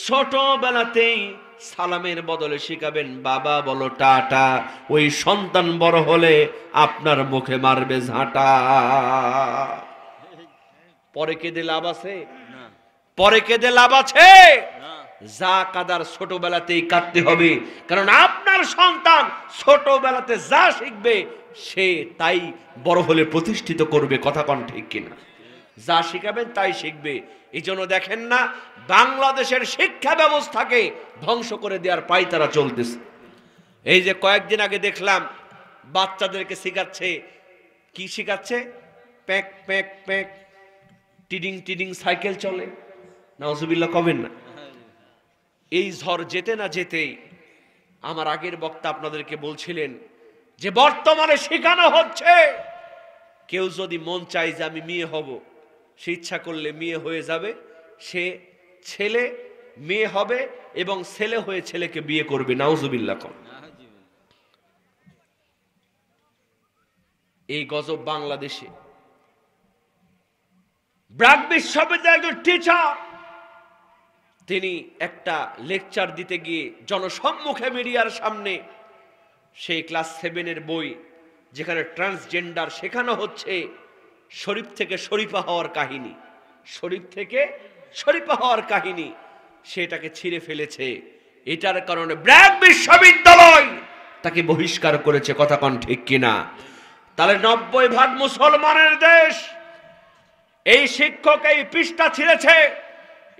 ছোটবেলাতেই সালামের বদলে শিখাবেন বাবা বলো টাটা, ওই সন্তান বড় হলে আপনার মুখে মারবে ঝাঁটা। পরে কেঁদে লাভ আছে? পরে কেঁদে লাভ আছে? যা কাদার ছোটবেলাতেই কাটতে হবে, কারণ আপনার সন্তান ছোটবেলাতে যা শিখবে সে তাই বড় হলে প্রতিষ্ঠিত করবে। কথা কোন ঠিক কিনা? যা শিখাবেন তাই শিখবে। এই জন্য দেখেন না, বাংলাদেশের শিক্ষা ব্যবস্থাকে ধ্বংস করে দেওয়ার পায়তারা চলতেছে। এই যে কয়েকদিন আগে দেখলাম বাচ্চাদেরকে শিখাচ্ছে, কি শিখাচ্ছে? প্যাক প্যাক প্যাক, টিডিং টিডিং সাইকেল চলে। নাউজুবিল্লাহ কবেন না? এই ঝড় যেতে না যেতেই আমার আগের বক্তা আপনাদেরকে বলছিলেন যে বর্তমানে শেখানো হচ্ছে, কেউ যদি মন চায় যে আমি মেয়ে হব, সে ইচ্ছা করলে মেয়ে হয়ে যাবে, সে ছেলে মেয়ে হবে এবং ছেলে হয়ে ছেলেকে বিয়ে করবে। নাউজুবিল্লাহ কম। এই গজব বাংলাদেশে। ব্র্যাক বিশ্ববিদ্যালয়ের একজন টিচার, তিনি একটা লেকচার দিতে গিয়ে জনসম্মুখে মিডিয়ার সামনে সেই ক্লাস 7-এর বই যেখানে ট্রান্সজেন্ডার শেখানো হচ্ছে, শরীফ থেকে শরীফা হওয়ার কাহিনী, শরীফ থেকে শরীফা হওয়ার কাহিনী, সেটাকে ছিঁড়ে ফেলেছে। এটার কারণে ব্র্যাক বিশ্ববিদ্যালয় তাকে বহিষ্কার করেছে। কথা কোন ঠিক কিনা? তাহলে 90% মুসলমানের দেশ, এই শিক্ষক এই পৃষ্ঠা ছিঁড়েছে।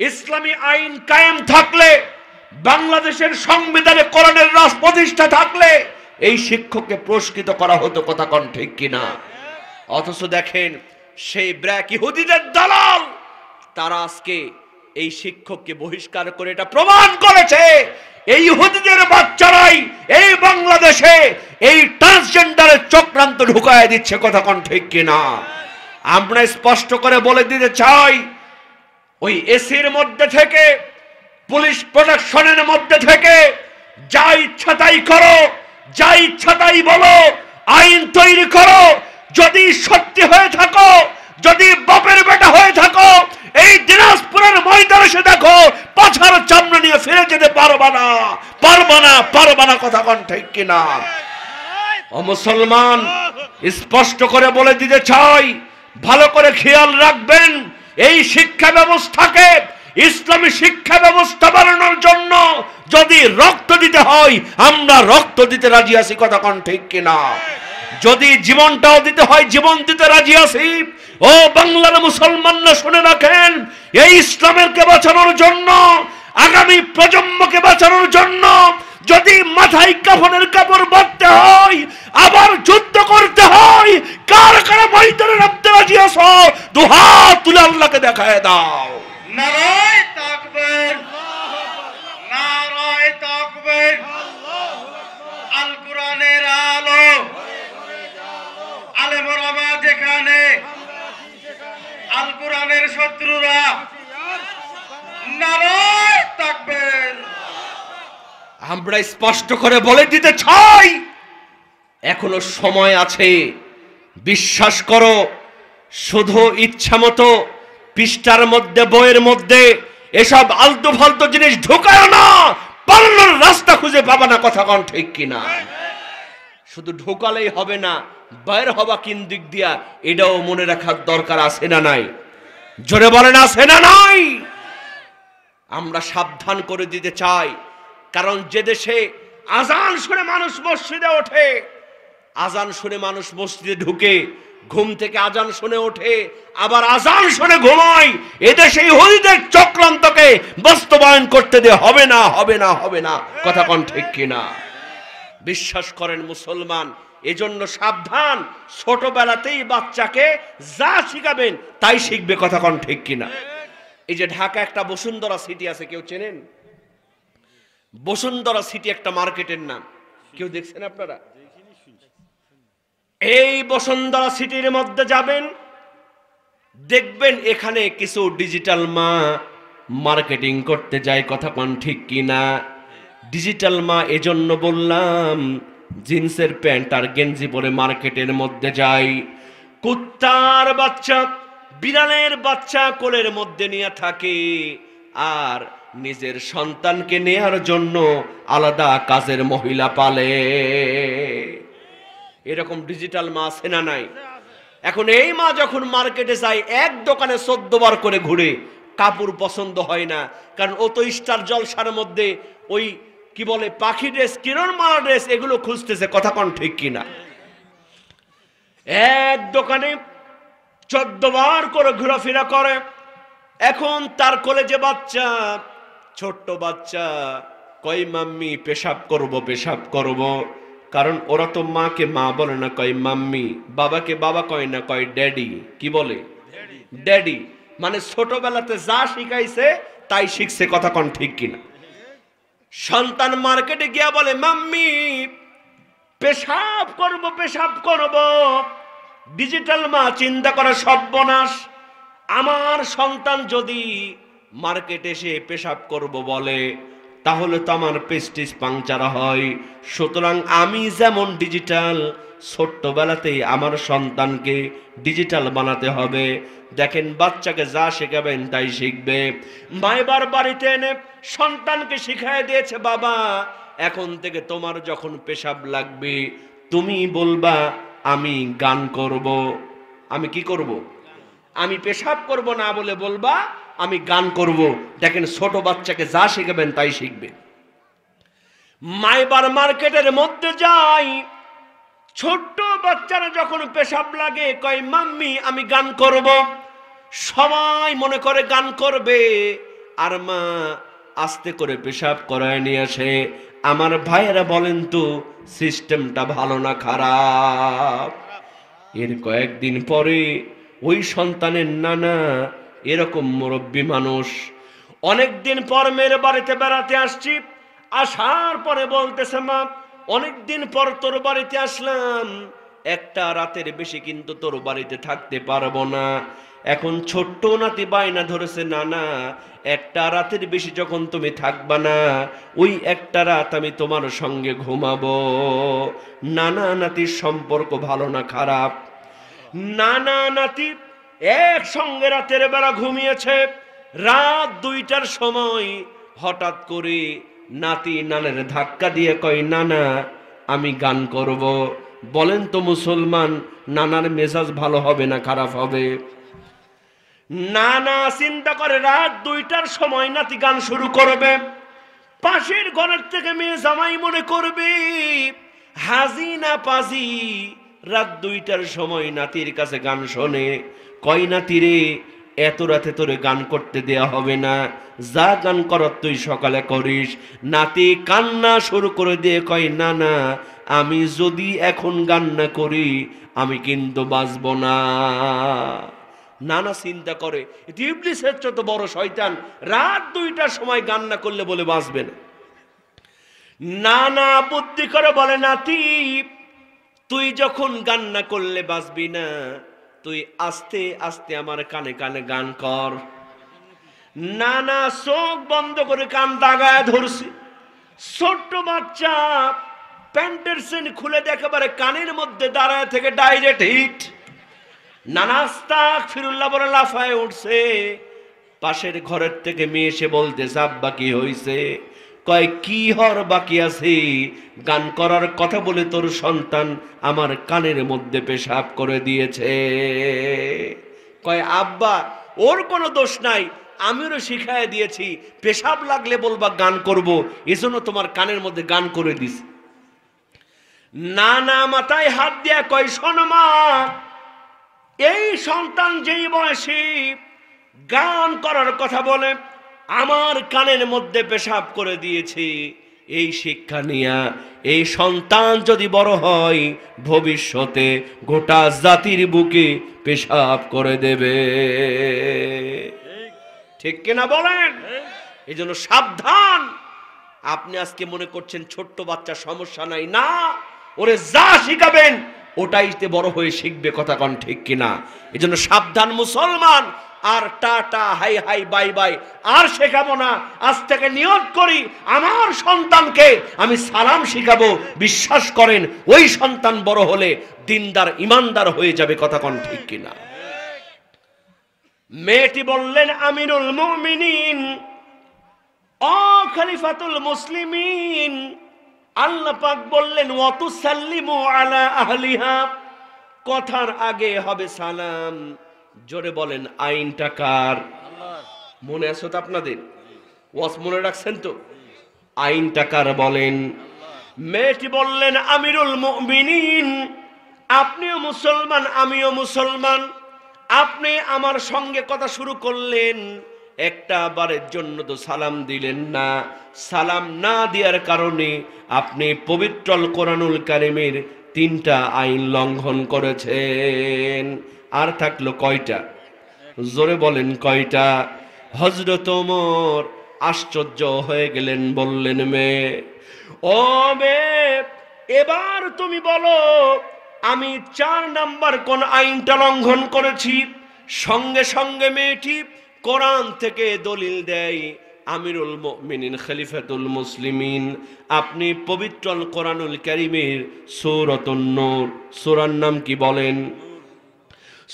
ইসলামী আইন কায়েম থাকলে, বাংলাদেশের সংবিধানে কোরআনের রাজ প্রতিষ্ঠা থাকলে এই শিক্ষককে পুরস্কৃত করা হতো। কথা কোন ঠিক কিনা? অথচ দেখেন সেই ব্র্যাক ইহুদিদের দালাল, তারা আজকে এই শিক্ষককে বহিষ্কার করে এটা প্রমাণ করেছে এই ইহুদিদের বাচ্চারাই এই বাংলাদেশে এই ট্রান্সজেন্ডারের চক্রান্ত ঢুকায় দিচ্ছে। কথা কোন ঠিক কিনা? আমরা স্পষ্ট করে বলে দিতে চাই, ওই এসির মধ্যে থেকে, পুলিশ প্রোটেকশনের মধ্যে থেকে যা ইচ্ছা তাই করো, যা ইচ্ছা তাই বলো, আইন তৈরি করো। যদি সত্যি হয়ে থাকো, যদি বাপের বেটা হয়ে থাকো, এই দিনাজপুরের ময়দানে এসে দেখো, পাছার চামড়া নিয়ে ফিরে যেতে পারবা না, পারবা না, পারবা না। কথা কোন ঠিক কিনা? ও মুসলমান, স্পষ্ট করে বলে দিতে চাই, ভালো করে খেয়াল রাখবেন, এই শিক্ষা ব্যবস্থাকে, ইসলামী শিক্ষা ব্যবস্থা বানানোর জন্য যদি রক্ত দিতে হয় আমরা রক্ত দিতে রাজি আছি, কথা কোন ঠিক কিনা? যদি জীবনটাও দিতে হয় জীবন দিতে রাজি আছি। ও বাংলার মুসলমানরা শুনে রাখেন, এই ইসলামকে বাঁচানোর জন্য, আগামী প্রজন্মকে বাঁচানোর জন্য যদি মাথায় কাফনের কাপড় বাঁধতে হয়, আবার যুদ্ধ করতে হয়, কার কারা ময়দানে নামতে রাজি আছো? দুহাত তুলে আল্লাহকে দেখায় দাও। নারায়ে তাকবীর, নারায়ে তাকবীর। আল কোরআনের আলো, আলেম ওলামা যেখানে, আল কোরআনের শত্রুরা। নারায়ে তাকবীর। আমরা স্পষ্ট করে বলে দিতে চাই, এখনো সময় আছে। বিশ্বাস করো, শুধু ইচ্ছা মতো পৃষ্ঠার মধ্যে, বইয়ের মধ্যে এসব আলতু ফালতু জিনিস ঢোকায় না, পালানোর রাস্তা খুঁজে পাবা না, কথা কোন ঠিক কিনা? শুধু ঢোকালেই হবে না, বাইর হবা কিন দিক দিয়া, এটাও মনে রাখার দরকার আছে না নাই? জোরে বলেন আছে না নাই? আমরা সাবধান করে দিতে চাই, কারণ যে দেশে আজান শুনে মানুষ মসজিদে ওঠে, আজান শুনে মানুষ মসজিদে ঢুকে, ঘুম থেকে আজান শুনে ওঠে, আবার আজান শুনে ঘুমায়, এদেশে ইহুদিদের চক্রান্তকে বাস্তবায়ন করতে দে হবে না, হবে না, হবে না, কথা কোন ঠিক কিনা? বিশ্বাস করেন মুসলমান, এজন্য সাবধান। ছোটবেলাতেই বাচ্চাকে যা শিখাবেন তাই শিখবে, কথা কোন ঠিক কিনা? এই যে ঢাকা একটা বসুন্ধরা সিটি আছে, কেউ চেনেন? বসুন্ধরা সিটি একটা মার্কেটের নাম, কেউ দেখছেন আপনারা? এই বসুন্ধরা সিটির মধ্যে যাবেন, দেখবেন এখানে কিছু ডিজিটাল মা মার্কেটিং করতে যায়, কথা কোন ঠিক কিনা? ডিজিটাল মা এজন্য বললাম, জিন্সের প্যান্ট আর গেঞ্জি পরে মার্কেটের মধ্যে যায়, কুত্তার বাচ্চা, বিড়ালের বাচ্চা কোলের মধ্যে নিয়ে থাকে, আর নিজের সন্তানকে নেয়ার জন্য আলাদা কাজের মহিলা পালে। এরকম ডিজিটাল মা আছে না নাই? এখন এই মা যখন মার্কেটে যায়, এক দোকানে 14 বার করে ঘুরে, কাপড় পছন্দ হয় না, কারণ ও তো স্টার জলসার মধ্যে ওই কি বলে পাখি ড্রেস, কিরণমালা ড্রেস, এগুলো খুঁজতেছে, কথা কোন ঠিক কিনা? এক দোকানে 14 বার করে ঘোরাফেরা করে। এখন তার কোলে যে বাচ্চা, ছোট্ট বাচ্চা, কই মাম্মি পেশাব করব, পেশাব করব, কারণ ওরা তো মাকে মা বলে না, কয় মাম্মি, বাবাকে বাবা কয় না, কয় ড্যাডি। কি বলে? ড্যাডি। মানে ছোটবেলাতে যা শিখাইছে তাই শিখছে, কথা কোন ঠিক কিনা? সন্তান মার্কেটে গিয়া বলে, মাম্মি পেশাব করব, পেশাব করব। ডিজিটাল মা চিন্তা করে, সর্বনাশ, আমার সন্তান যদি মার্কেটে এসে পেশাব করব বলে, তাহলে তো আমার প্রেস্টিজ পাংচার হয়। সুতরাং আমি যেমন ডিজিটাল, ছোট্টবেলাতেই আমার সন্তানকে ডিজিটাল বানাতে হবে। দেখেন, বাচ্চাকে যা শেখাবেন তাই শিখবে। মায়েবার বাড়িতে এনে সন্তানকে শিখাই দিয়েছে, বাবা এখন থেকে তোমার যখন পেশাব লাগবে তুমি বলবা আমি গান করব। আমি কি করব? আমি পেশাব করব না বলে বলবা আমি গান করব। দেখেন, ছোট বাচ্চাকে যা শিখাবেন তাই শিখবে। মাইবার মার্কেটের মধ্যে যাই, ছোট্ট বাচ্চারা যখন পেশাব লাগে কয় মাম্মি আমি গান করব। সবাই মনে করে গান করবে, আর মা আস্তে করে পেশাব করায় নিয়ে আসে। আমার ভাইয়েরা বলেন তো, সিস্টেমটা ভালো না খারাপ? এর কয়েকদিন পরে ওই সন্তানের নানা এরকম মুরব্বী মানুষ, অনেকদিন পর মেয়ের বাড়িতে বেড়াতে আসছি, আসার পরে বলতেছে, মা অনেকদিন পর তোর বাড়িতে আসলাম, একটা রাতের বেশি কিন্তু তোর বাড়িতে থাকতে পারবো না। এখন ছোট্ট নাতি বায়না ধরেছে, নানা একটা রাতের বেশি যখন তুমি থাকবা না, ওই একটা রাত আমি তোমার সঙ্গে ঘুমাবো। নানা নাতির সম্পর্ক ভালো না খারাপ? নানা নাতি একসঙ্গে রাতের বেলা ঘুমিয়েছে। রাত 2টার সময় হঠাৎ করে নাতি নানের ধাক্কা দিয়ে কয়, নানা আমি গান করব। বলেন তো মুসলমান, নানার মেজাজ ভালো হবে না খারাপ হবে? নানা চিন্তা করে রাত 2টার সময় নাতি গান শুরু করবে। পাশের ঘরের থেকে মেয়ে জামাই মনে করবে হাজি না পাজি, রাত 2টার সময় নাতির কাছে গান শোনে। কয় নাতি রে, এত রাতে তোরে গান করতে দেয়া হবে না, যা গান করার তুই সকালে করিস। নাতি কান্না শুরু করে দিয়ে কয় না না, আমি যদি এখন গান না করি আমি কিন্তু বাঁচব না। নানা চিন্তা করে ইবলিসের চেয়ে তো বড় শয়তান, রাত 2টার সময় গান না করলে বলে বাঁচবে না। নানা বুদ্ধি করে বলে নাতি, তুই যখন গান না করলে বাঁচবি না, তুই আস্তে আস্তে আমার কানে কানে গান কর। নানা চোখ বন্ধ করে কান দাগায় ধরছে। ছোট্ট বাচ্চা প্যান্টের চেন খুলে একেবারে কানের মধ্যে দাঁড়ায় থেকে ডাইরেক্ট হিট। নানা আস্তাগফিরুল্লাহ বলে লাফায় উঠছে। পাশের ঘরের থেকে মেয়ে এসে বলতেছে আব্বা কি হইছে? কয় কি হর বাকি আছে, গান করার কথা বলে তোর সন্তান আমার কানের মধ্যে পেশাব করে দিয়েছে। কয় আব্বা ওর কোনো দোষ নাই, আমি ওরে শিখাই দিয়েছি, পেশাব লাগলে বলবা গান করব, এজন্য তোমার কানের মধ্যে গান করে দিস। নানা মাথায় হাত দিয়া কয় শোনো মা, এই সন্তান যেই বয়সে গান করার কথা বলে আমার কানের মধ্যে পেশাব করে দিয়েছে, এই শিক্ষা নিয়া এই সন্তান যদি বড় হয় ভবিষ্যতে গোটা জাতির বুকে পেশাব করে দেবে। ঠিক কিনা বলেন? এই জন্য সাবধান। আপনি আজকে মনে করছেন ছোট্ট বাচ্চা সমস্যা নাই, না, ওরে যা শিখাবেন ওটাই বড় হয়ে শিখবে। কথা কন ঠিক কিনা? এই জন্য সাবধান মুসলমান। আর tata hi hi bye bye আর শেখাবো না। আজ থেকে নিয়ত করি আমার সন্তানকে আমি সালাম শিখাবো। বিশ্বাস করেন ওই সন্তান বড় হলে দিনদার ইমানদার হয়ে যাবে। কথা কন ঠিক কিনা? মেয়েটি বললেন আমিরুল মুমিনিন ও খলিফাতুল মুসলিমিন, আল্লাহ পাক বললেন ওয়াতুসাল্লিমু আলা আহলিহা, কথার আগে হবে সালাম। জোরে বলেন আইনটা কার? মনে আছে তো আপনাদের? ওয়াজ মনে রাখছেন তো? আইনটা কার বলেন? মেয়েটি বললেন আমিরুল মুমিনিন, আপনিও মুসলমান আমিও মুসলমান, আপনি আমার সঙ্গে কথা শুরু করলেন, একটা বারের জন্য তো সালাম দিলেন না। সালাম না দেওয়ার কারণে আপনি পবিত্র কোরআনুল কারীমের 3টা আইন লঙ্ঘন করেছেন। আর থাকলো কয়টা? জোরে বলেন কয়টা? হযরত ওমর আশ্চর্য হয়ে গেলেন, বললেন মেয়ে, ও মেয়ে, এবার তুমি বলো আমি 4 নাম্বার কোন আইনটা লঙ্ঘন করেছি? সঙ্গে সঙ্গে মেয়েটি কোরআন থেকে দলিল দেয়, আমিরুল মুমিনিন খলিফাতুল মুসলিমিন, আপনি পবিত্র কোরআনুল কারীমের সূরাতুন নূর, সূরার নাম কি বলেন?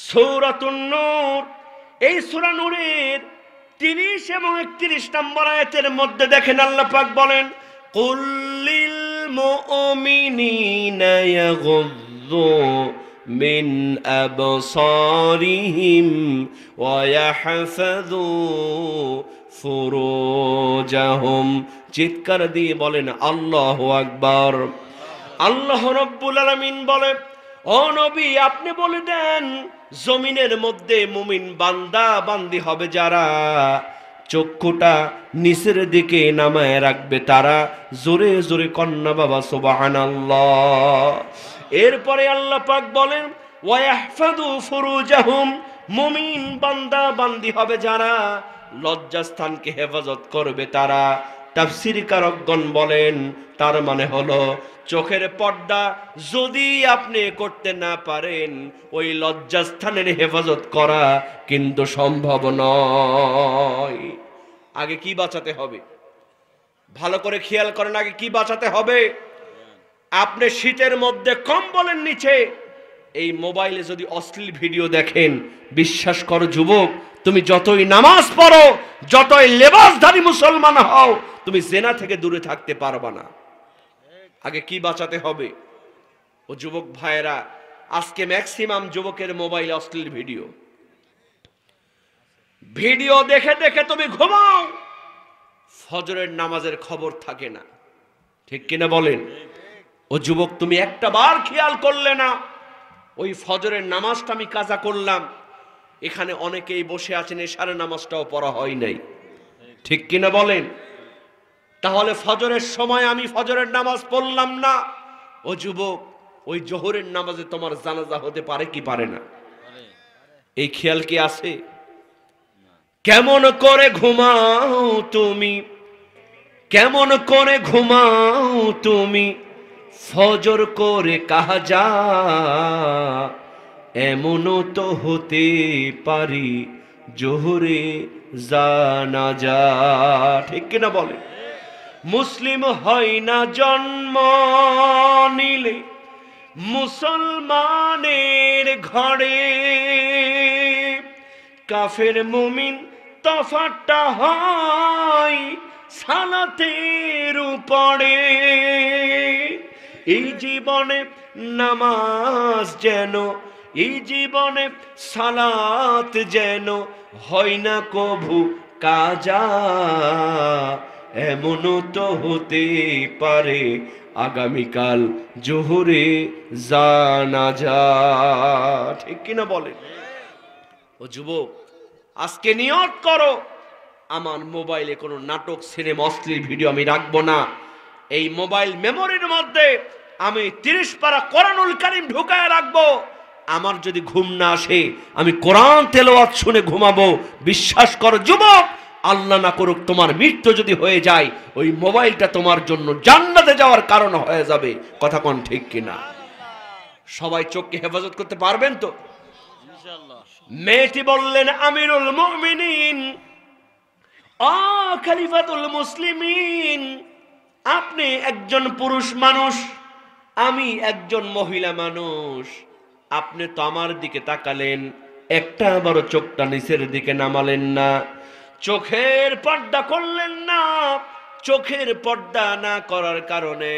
সূরাতুন নূর। এই সূরা নূরের 30 এবং 31 নম্বর আয়াতের মধ্যে দেখেন আল্লাহ পাক বলেন কুল্লিল মুমিনিনা ইয়াগুযযু মিন আবসারিহিম ওয়া ইয়াহফাযু ফুরুজাহুম। চিৎকার দিয়ে বলেন আল্লাহু আকবার। আল্লাহ রাব্বুল আলামিন বলেন ও নবী আপনি বলে দেন জমিনের মধ্যে মুমিন বান্দা বান্দি হবে যারা চক্ষুটা নিচের দিকে নামায় রাখবে তারা। জোরে জোরে কন্যা বাবা সুবহানাল্লাহ। এরপরে আল্লাহ পাক বলেন ওয়া ইয়াহফাযু ফুরুজাহুম, মুমিন বান্দা বান্দি হবে যারা লজ্জাস্থানকে হেফাজত করবে তারা। তাফসীরকারগণ বলেন তার মানে হলো চোখের পর্দা যদি আপনি করতে না পারেন ওই লজ্জাস্থানের হেফাজত করা কিন্তু সম্ভব নয়। আগে কি বাঁচাতে হবে? ভালো করে খেয়াল করেন, আগে কি বাঁচাতে হবে? আপনি শীতের মধ্যে কম্বলের নিচে এই মোবাইলে যদি অশ্লীল ভিডিও দেখেন, বিশ্বাস করো যুবক, তুমি যতই নামাজ পড়ো, যতই লেবাসধারী মুসলমান হও, তুমি জেনা থেকে দূরে থাকতে পারবা না। আগে কি বাঁচাতে হবে? ও যুবক ভাইয়েরা, আজকে ম্যাক্সিমাম যুবকের মোবাইলে অশ্লীল ভিডিও। ভিডিও দেখে দেখে তুমি ঘুমাও, ফজরের নামাজের খবর থাকে না, ঠিক কিনা বলেন? ও যুবক, তুমি একটা বার খেয়াল করলে না ওই ফজরের নামাজটা আমি কাজা করলাম? এখানে অনেকেই বসে আছেন এশারের নামাজটাও পড়া হয় নাই, ঠিক কিনা বলেন? তাহলে ফজরের সময় আমি ফজরের নামাজ পড়লাম না, ও যুবক, ওই জোহরের নামাজে তোমার জানাজা হতে পারে কি পারে না? এই খেয়াল কি আছে? কেমন করে ঘুমাও তুমি, কেমন করে ঘুমাও তুমি, ফজর করে কাজা, এমনও তো হতে পারি জোহরে জানাজা, ঠিক কিনা বলে? মুসলিম হয় না জন্ম নিলে মুসলমানের ঘরে, কাফের মুমিন তফাৎটা হয় সালাতের উপরে। এই জীবনে নামাজ যেন, এই জীবনে সালাত যেন হয় না কভু কাজা, এমনও তো হতে পারে আগামীকাল জোহরে জানাজা, ঠিক কিনা বলেন? ও যুবক, আজকে নিয়ত করো আমার মোবাইলে কোনো নাটক, সিনেমা, অশ্লীল ভিডিও আমি রাখবো না। এই মোবাইল মেমোরির মধ্যে আমি 30 পারা কোরআনুল কারীম ঢুকায় রাখবো। আমার যদি ঘুম না আসে আমি কোরআন তেলাওয়াত শুনে ঘুমাবো। বিশ্বাস করো যুবক, আল্লাহ না করুক তোমার মৃত্যু যদি হয়ে যায়, ওই মোবাইলটা তোমার জন্য জান্নাতে যাওয়ার কারণ হয়ে যাবে। কথা কোন ঠিক কিনা? সবাই চোখকে হেফাজত করতে পারবেন তো? মেয়েটি বললেন, আমিরুল মুমিনিন, ও খলিফাতুল মুসলিমিন, আপনি একজন পুরুষ মানুষ, আমি একজন মহিলা মানুষ, আপনি তো আমার দিকে তাকালেন, একটা আবারও চোখটা নিচের দিকে নামালেন না, চোখের পর্দা করলেন না। চোখের পর্দা না করার কারণে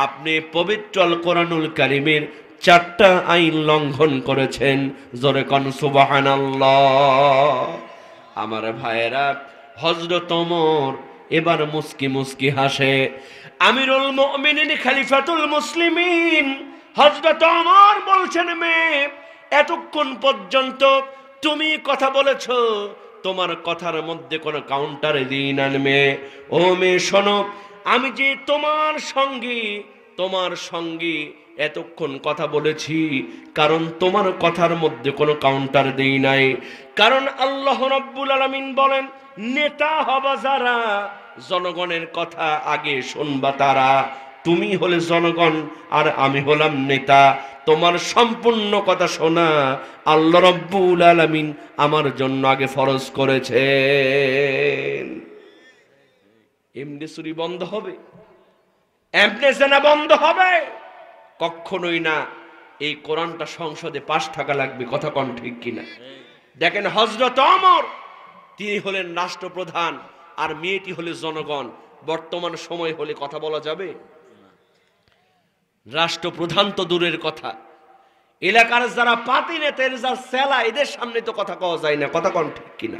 আপনি পবিত্র আল কোরআনুল কারীমের 4টা আইন লঙ্ঘন করেছেন। জোরে কোন সুবহানাল্লাহ। আমার ভাইয়েরা, হযরত ওমর এবার মুস্কি মুস্কি হাসে। আমিরুল মুমিনিন খলিফাতুল মুসলিমিন হযরত ওমর বলছেন, মেয়ে, এতক্ষণ পর্যন্ত তুমি কথা বলেছো, তোমার কথার মধ্যে কোনো কাউন্টার দিন আনবে? ও মেয়ে শোনো, আমি যে তোমার সঙ্গে এতক্ষণ কথা বলেছি, কারণ তোমার কথার মধ্যে কোনো কাউন্টার দেই নাই। কারণ আল্লাহ রাব্বুল আলামিন বলেন, নেতা হবা যারা, জনগণের কথা আগে শুনবা তারা। তুমি হলে জনগণ আর আমি হলাম নেতা। তোমার সম্পূর্ণ কথা শোনা আল্লাহ রাব্বুল আলামিন আমার জন্য আগে ফরজ করেছেন। এমনি চুরি বন্ধ হবে? এমনি জেনা বন্ধ হবে? কখনোই না। এই কোরআনটা সংসদে পাশ থাকা লাগবে। কথা কোন ঠিক কিনা? দেখেন, হযরত ওমর তিনি হলেন রাষ্ট্রপ্রধান, আর মেয়েটি হলে জনগণ। বর্তমান সময় হলে কথা বলা যাবে? রাষ্ট্রপ্রধান তো দূরের কথা, এলাকার যারা পাতি নেতা, যারা সেলা, এদের সামনে তো কথা কওয়া যায় না। কথা কোন ঠিক কিনা?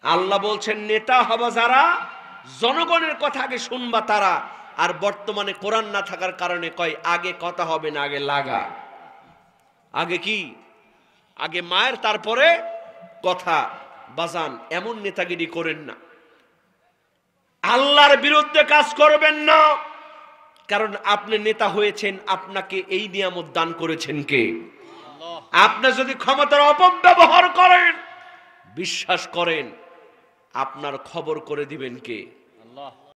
আল্লাহ বলছেন, নেতা হবা যারা, জনগণের কথা আগে শুনবা তারা। আর বর্তমানে কোরআন না থাকার কারণে কয় আগে কথা হবে না, আগে লাগা। আগে কি? আগে মায়ের, তারপরে কথা। বাজান, এমন নেতাগিরি করেন না। আল্লাহর বিরুদ্ধে কাজ করবেন না। কারণ আপনি নেতা হয়েছেন, আপনাকে এই নিয়ামত দান করেছেন কে? আপনি যদি ক্ষমতার অপব্যবহার করেন, বিশ্বাস করেন আপনার খবর করে দিবেন কে?